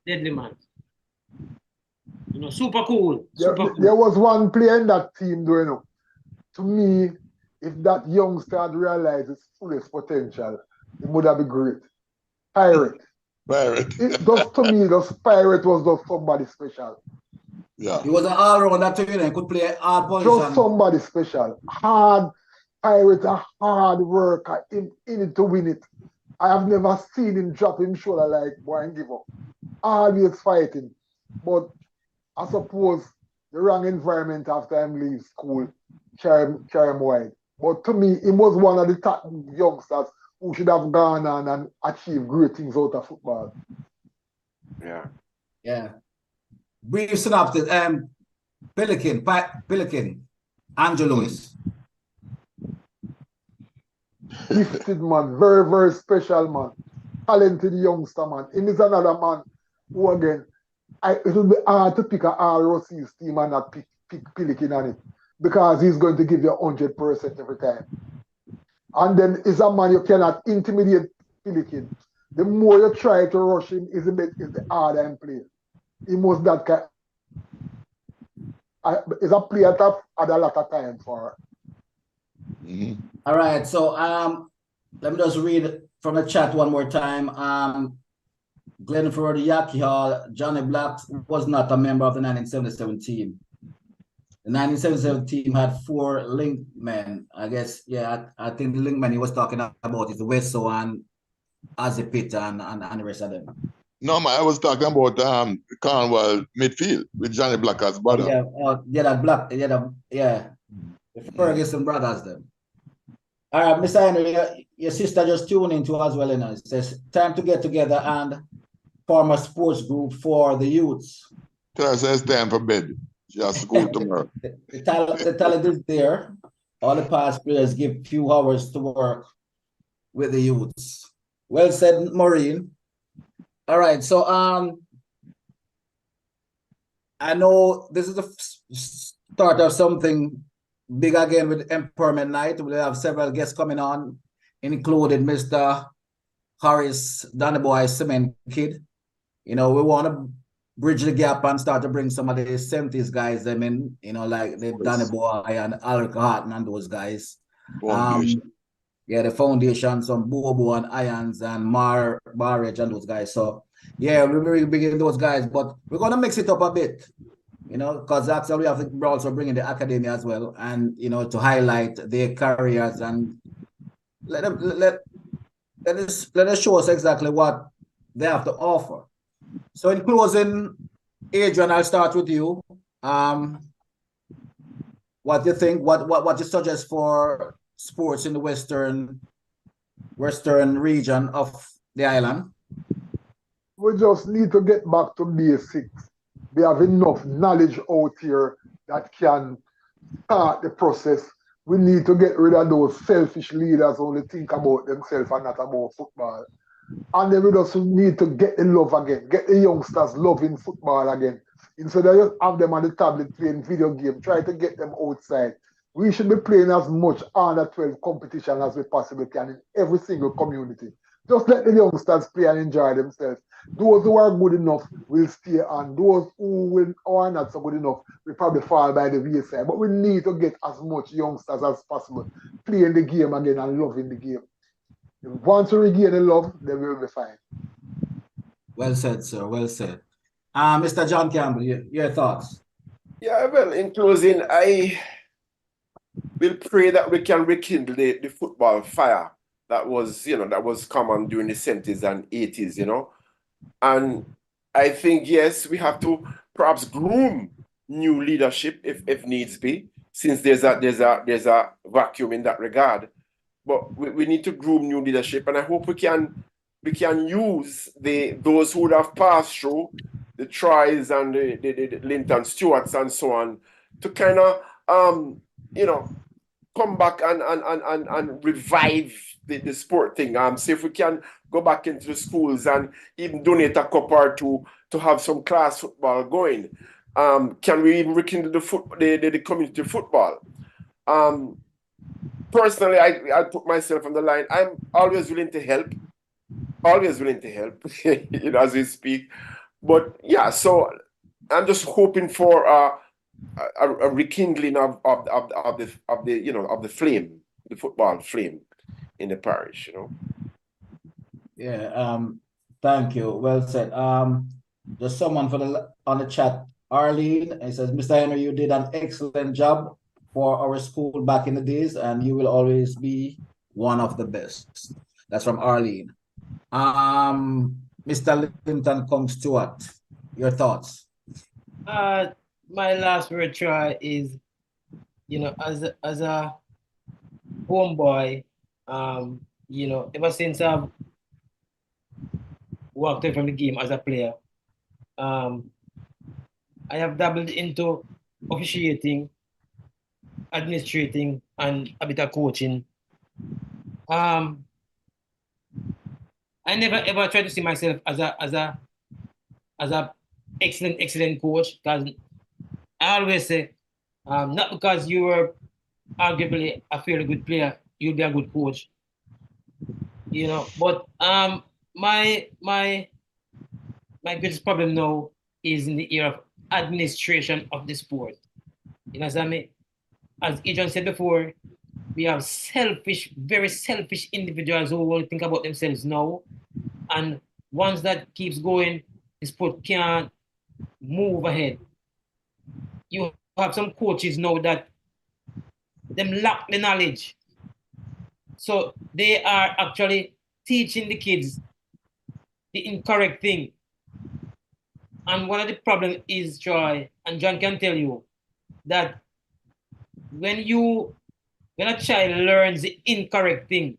Deadly man. You know, super cool. There was one player in that team, though, you know. To me, if that youngster had realized his fullest potential, it would have been great. Pirate. It just to me, Pirate was just somebody special. Yeah. He was an all-rounder too, you know, he could play hard position. Just somebody special. Hard Pirate, a hard worker, in it to win it. I have never seen him drop him shoulder like boy and give up. Always fighting. But I suppose the wrong environment after him leaves school carry him wide. But to me, he was one of the top youngsters who should have gone on and achieved great things out of football. Yeah. Yeah. Brief synopsis. Pelican, Andrew Lewis. Gifted man, very, very special man. Talented youngster man. Him is another man who again, it will be hard to pick a Ruseas team and not pick Pelican on it. Because he's going to give you 100% every time. And then is a man you cannot intimidate Pelican. The more you try to rush him, is the harder he plays. He must that kind. Is a player that had a lot of time for. All right, so let me just read from the chat one more time. Glenford Yaki Hall, Johnny Black was not a member of the 1977 team. The 1977 team had 4 linkmen. I guess, yeah, I think the linkmen he was talking about is Wesso and Azipit and the rest of them. No, man, I was talking about Cornwall midfield with Johnny Black as brother. That Black, the Ferguson brothers them. All right, Mr. Henry, your sister just tuned into as well, it says time to get together and form a sports group for the youths. Tell us it's time for bed. She has school tomorrow. The talent is there. All the past players give few hours to work with the youths. Well said, Maureen. All right, so I know this is the start of something big again with Empowerment Night. We'll have several guests coming on, including Mr. Harris, Danny Boy, Cement Kid. You know, we want to bridge the gap and start to bring some of the 70s guys them in, you know, like the Danny Boy and Alec Harton and those guys. Yeah, the foundation, some Bobo and Irons and Marriage and those guys. So yeah, we're really bringing those guys, but we're gonna mix it up a bit, you know, because actually we have to also bring in the academy as well, and you know, to highlight their careers and let us show us exactly what they have to offer. So in closing, Adrian, I'll start with you. What do you think? What you suggest for sports in the western region of the island? We just need to get back to basics. We have enough knowledge out here that can start the process. We need to get rid of those selfish leaders who only think about themselves and not about football. And then we just need to get the love again, get the youngsters loving football again. Instead of just have them on the tablet playing video game, try to get them outside. We should be playing as much under 12 competition as we possibly can in every single community. Just let the youngsters play and enjoy themselves. Those who are good enough will stay on. Those who are not so good enough will probably fall by the wayside. But we need to get as much youngsters as possible playing the game again and loving the game. Once we regain the love, then we'll be fine. Well said, sir. Well said. Mr. John Campbell, your thoughts? Yeah, well, in closing, I will pray that we can rekindle the football fire that was, that was common during the 70s and 80s, And I think, yes, we have to perhaps groom new leadership if needs be, since there's a vacuum in that regard. But we need to groom new leadership, and I hope we can use those who would have passed through the Troys and the Linton Stewarts and so on to kind of come back and revive the sport thing. See if we can go back into the schools and even donate a cup or two to have some class football going. Can we even rekindle the community football? Personally, I put myself on the line. I'm always willing to help. Always willing to help, as we speak. But yeah, so I'm just hoping for a rekindling of the flame, the football flame in the parish. Yeah. Thank you. Well said. There's someone on the chat, Arlene. It says, Mr. Henry, you did an excellent job for our school back in the days, and you will always be one of the best. That's from Arlene. Mr. Linton Kong Stewart, your thoughts? My last word, Troy, is, as a homeboy. You know, ever since I've walked away from the game as a player, I have dabbled into officiating, administrating, and a bit of coaching. I never ever tried to see myself as a excellent coach, because I always say, not because you were arguably a fairly good player, you'll be a good coach. You know, but my greatest problem now is in the area of administration of the sport. You know what I mean? As Adrian said before, we have selfish, very selfish individuals who will think about themselves now. And once that keeps going, the sport can't move ahead. You have some coaches now that them lack the knowledge. So they are actually teaching the kids the incorrect thing. And one of the problems is, Troy, and John can tell you, that when a child learns the incorrect thing,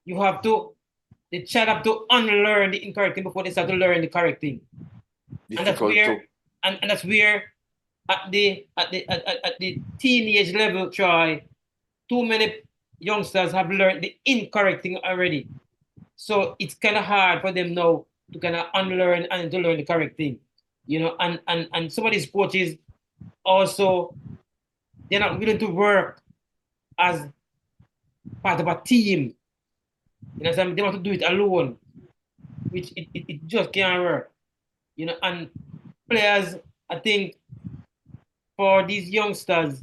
the child have to unlearn the incorrect thing before they start to learn the correct thing. And that's where, and that's where at the teenage level, Troy, too many youngsters have learned the incorrect thing already. So it's kind of hard for them now to kind of unlearn and to learn the correct thing. You know, and some of these coaches also, they're not willing to work as part of a team. You know, they want to do it alone, which it just can't work. You know, and players, I think, for these youngsters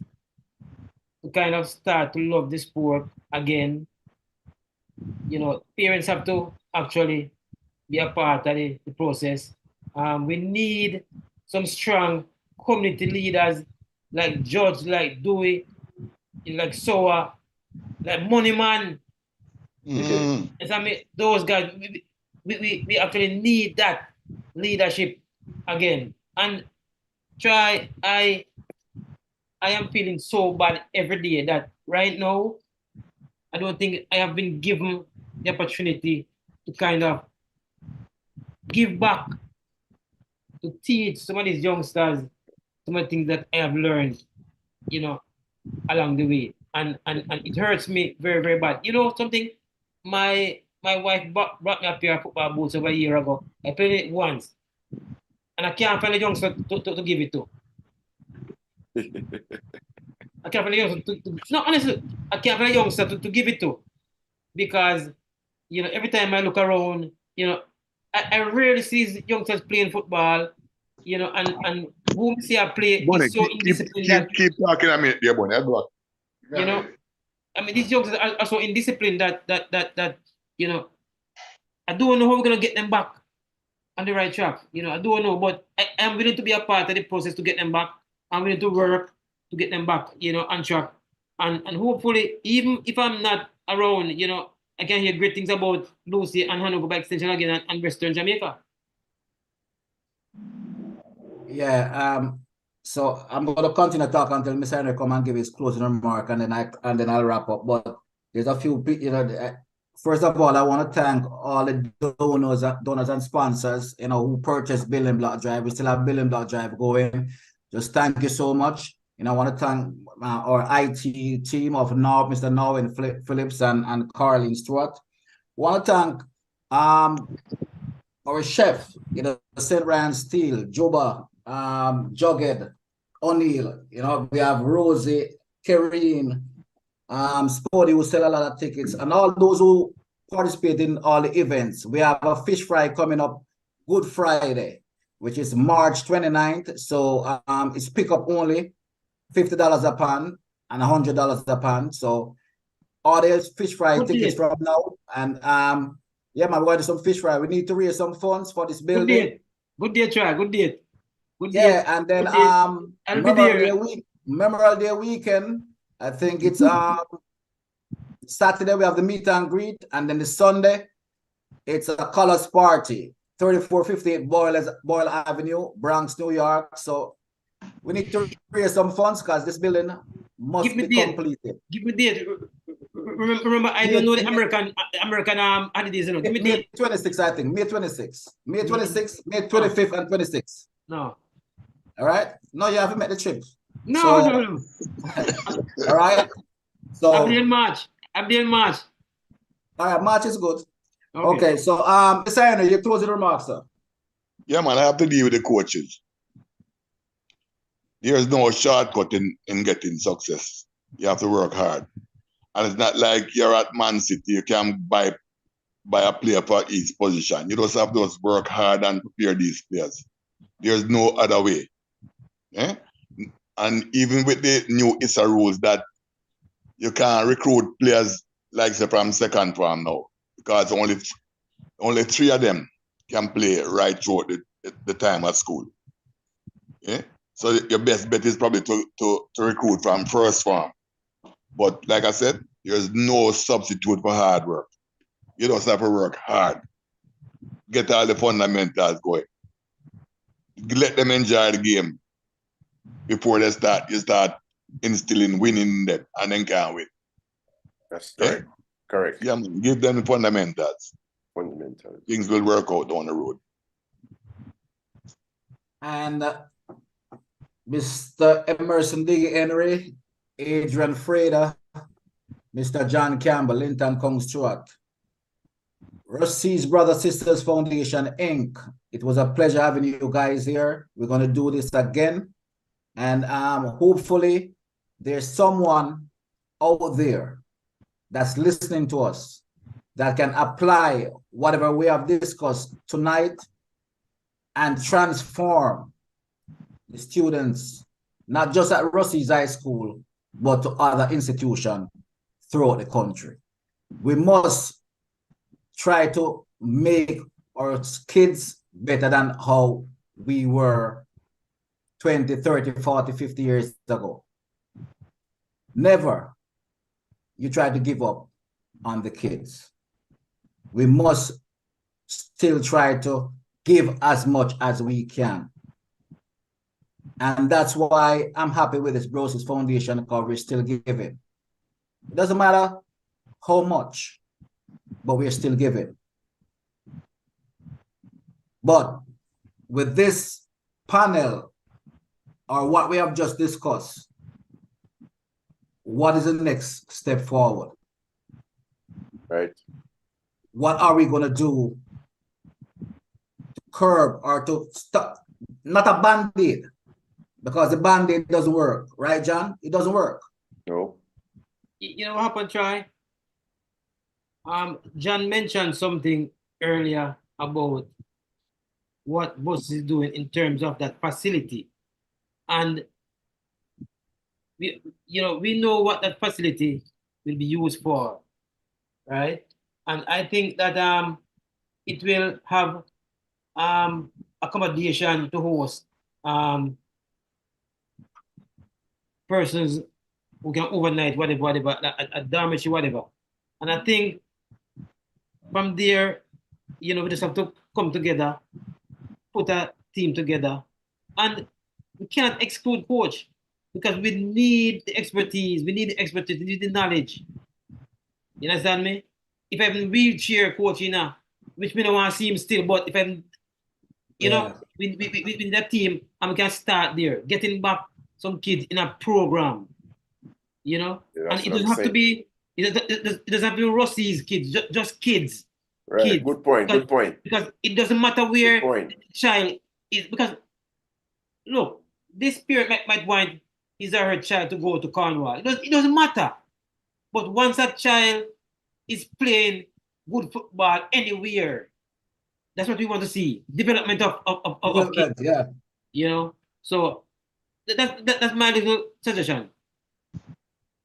to kind of start to love the sport again, you know, parents have to actually be a part of the process. We need some strong community leaders like George, like Dewey, like Soa, like Moneyman. I mean, those guys, we actually need that leadership again. And Try, I am feeling so bad every day that right now, I don't think I have been given the opportunity to kind of give back, to teach some of these youngsters some of the things that I have learned, you know, along the way. And it hurts me very, very bad. You know something? My wife brought me a pair of football boots over a year ago. I played it once. And I can't find a youngster to give it to. I can't find a youngster no, honestly, I can't find a youngster to give it to. Because, you know, every time I look around, you know, I rarely see youngsters playing football, you know, and who we see I play is so indisciplined. Keep talking a minute there, Bonnie. You know, I mean, these youngsters are so indisciplined that you know, I don't know how we're gonna get them back on the right track. You know, I don't know, but I'm willing to be a part of the process to get them back. I'm willing to work to get them back, you know, on track. And hopefully, even if I'm not around, you know, I can hear great things about Lucy and Hanover by extension again and Western Jamaica. Yeah, so I'm going to continue to talk until Mr. Henry come and give his closing remark, and then I'll wrap up. But there's a few, you know, first of all, I want to thank all the donors and sponsors, you know, who purchased Building Block Drive. We still have Building Block Drive going. Just thank you so much. You know, I want to thank our IT team of Mr. Norwin Phillips and Carlin Stewart. I want to thank our chef, you know, St. Ryan Steele, Juba, Jughead, O'Neill, you know, we have Rosie, Karine, Sporty, who sell a lot of tickets, and all those who participate in all the events. We have a fish fry coming up Good Friday, which is March 29th. So it's pickup only, $50 a pound and $100 a pound. So all those fish fry tickets from now. And yeah, man, we're going to do some fish fry. We need to raise some funds for this building. Good day, Try. Good day. Yeah, and then Memorial Day weekend, I think it's Saturday we have the meet and greet, and then the Sunday it's a colors party, 3458 Boyle Avenue, Bronx, New York. So we need to raise some funds because this building must Give me be date. completed. Give me date. Remember, I don't know the American holidays. You know. Give me May date. 26, I think. May 26. May May- 26, May 25th and 26th. No. All right. No, you haven't met the trip. No, So- no, no. All right. So I'm there in March. I'm there in March. all right, March is good. Okay. Okay, so Mr. Henry, your closing remarks, sir. Yeah, man, I have to deal with the coaches. There's no shortcut in getting success. You have to work hard. And it's not like you're at Man City, you can buy a player for each position. You just have to work hard and prepare these players. There's no other way. Eh? And even with the new ISA rules that you can't recruit players like say from second farm now, because only 3 of them can play right throughout the time at school. Yeah? So your best bet is probably to recruit from first farm. But like I said, there's no substitute for hard work. You just have to work hard. Get all the fundamentals going. Let them enjoy the game before they start. You start instilling winning in them and then can't win. That's Yeah? correct. Correct. Yeah, man, give them the fundamentals. Fundamental. Things will work out down the road. And Mr. Emerson D. Henry, Adrian Freda, Mr. John Campbell, Linton Kong Stewart, Ruseas BrotherSisters Foundation, Inc. It was a pleasure having you guys here. We're going to do this again. And hopefully there's someone out there that's listening to us that can apply whatever we have discussed tonight and transform the students, not just at Ruseas High School, but to other institutions throughout the country. We must try to make our kids better than how we were 20, 30, 40, 50 years ago. Never you try to give up on the kids. We must still try to give as much as we can. And that's why I'm happy with this Ruseas Foundation because we're still giving. It doesn't matter how much, but we're still giving. But with this panel, or what we have just discussed, what is the next step forward? Right. What are we going to do to curb or to stop? Not a band-aid, because the band-aid doesn't work, right, John? It doesn't work. No. You know what happened, Troy? John mentioned something earlier about what Bus is doing in terms of that facility. And we know what that facility will be used for, right? And I think that it will have accommodation to host persons who can overnight, whatever, a dormitory, whatever. And I think from there, we just have to come together, put a team together, and we cannot exclude coach because we need the expertise, we need the knowledge. You understand me? If I'm wheelchair coach, which me don't want to see him still, but if I'm, we need a team and we can start there, getting back some kids in a program, Yeah, and it doesn't have to be, it doesn't have to be Ruseas kids, just kids. Right. Kids. Good point. Good point. Because it doesn't matter where Good point. the child is, because look, this parent might want his or her child to go to Cornwall. It doesn't matter. But once that child is playing good football anywhere, that's what we want to see. Development of kids. Yeah. So that's my little suggestion.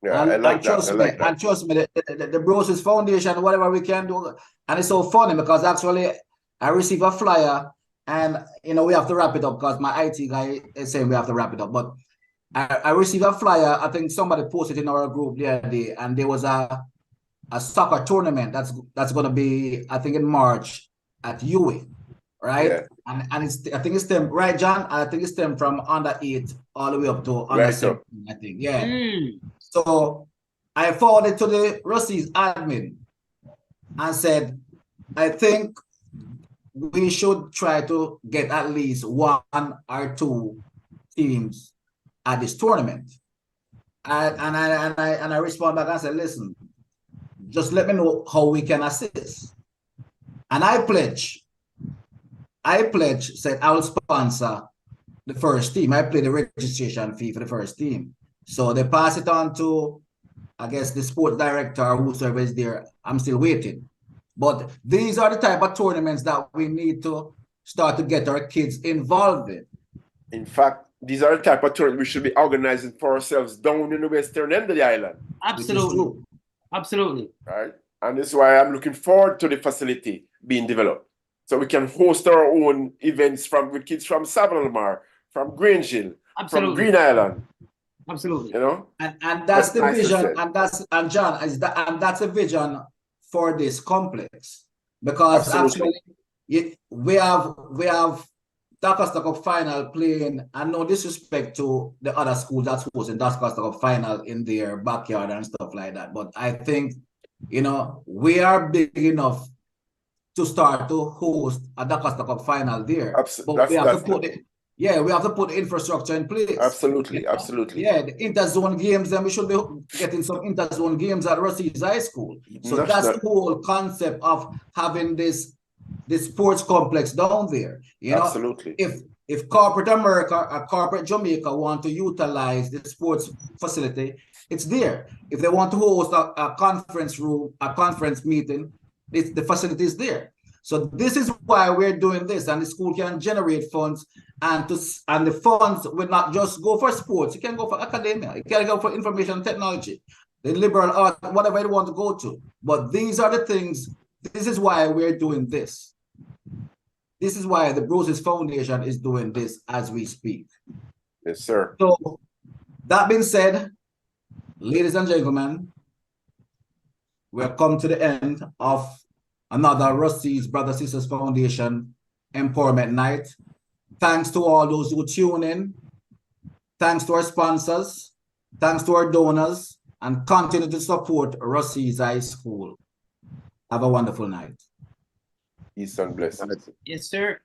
Yeah, I like that. I like that. And trust me, the Ruseas Foundation, whatever we can do, and it's so funny because actually I receive a flyer and we have to wrap it up because my IT guy is saying we have to wrap it up. But I received a flyer. I think somebody posted in our group the other day, and there was a soccer tournament that's going to be, I think, in March at UWI, right? Yeah. And it's, I think it's them, right, John? I think it's them from under 8 all the way up to under Right, so. 17, I think. Yeah. Mm. So I forwarded to the Ruseas admin and said, I think we should try to get at least 1 or 2 teams at this tournament. And I respond back and said, listen, just let me know how we can assist. And I pledge, said I will sponsor the first team. I pay the registration fee for the first team. So they pass it on to, I guess, the sport director or whoever is there. I'm still waiting. But these are the type of tournaments that we need to start to get our kids involved in. In fact, these are the type of tournaments we should be organizing for ourselves down in the western end of the island. Absolutely. Absolutely. Right? And this is why I'm looking forward to the facility being developed. So we can host our own events with kids from Savalmar, from Grange Hill, from Green Island. Absolutely. You know? And that's the vision, and that's a vision for this complex. Because actually we have Dakota Cup final playing, and no disrespect to the other schools that's hosting Dakota Cup final in their backyard and stuff like that. But I think, you know, we are big enough to start to host a Dakota Cup final there. But we have to put it, we have to put the infrastructure in place. Absolutely, absolutely. Yeah, the interzone games, then we should be getting some interzone games at Ruseas High School. So that's the whole concept of having this sports complex down there. You know, absolutely. If corporate America or corporate Jamaica want to utilize the sports facility, it's there. If they want to host a conference room, a conference meeting, the facility is there. So this is why we're doing this, and the school can generate funds, and the funds will not just go for sports. It can go for academia. It can go for information technology, the liberal art, whatever you want to go to. But these are the things. This is why we're doing this. This is why the Ruseas Foundation is doing this as we speak. Yes, sir. So that being said, ladies and gentlemen, we have come to the end of another Ruseas BrotherSister Foundation Empowerment Night. Thanks to all those who tune in. Thanks to our sponsors. Thanks to our donors. And continue to support Ruseas High School. Have a wonderful night. Peace and blessings. Yes, sir.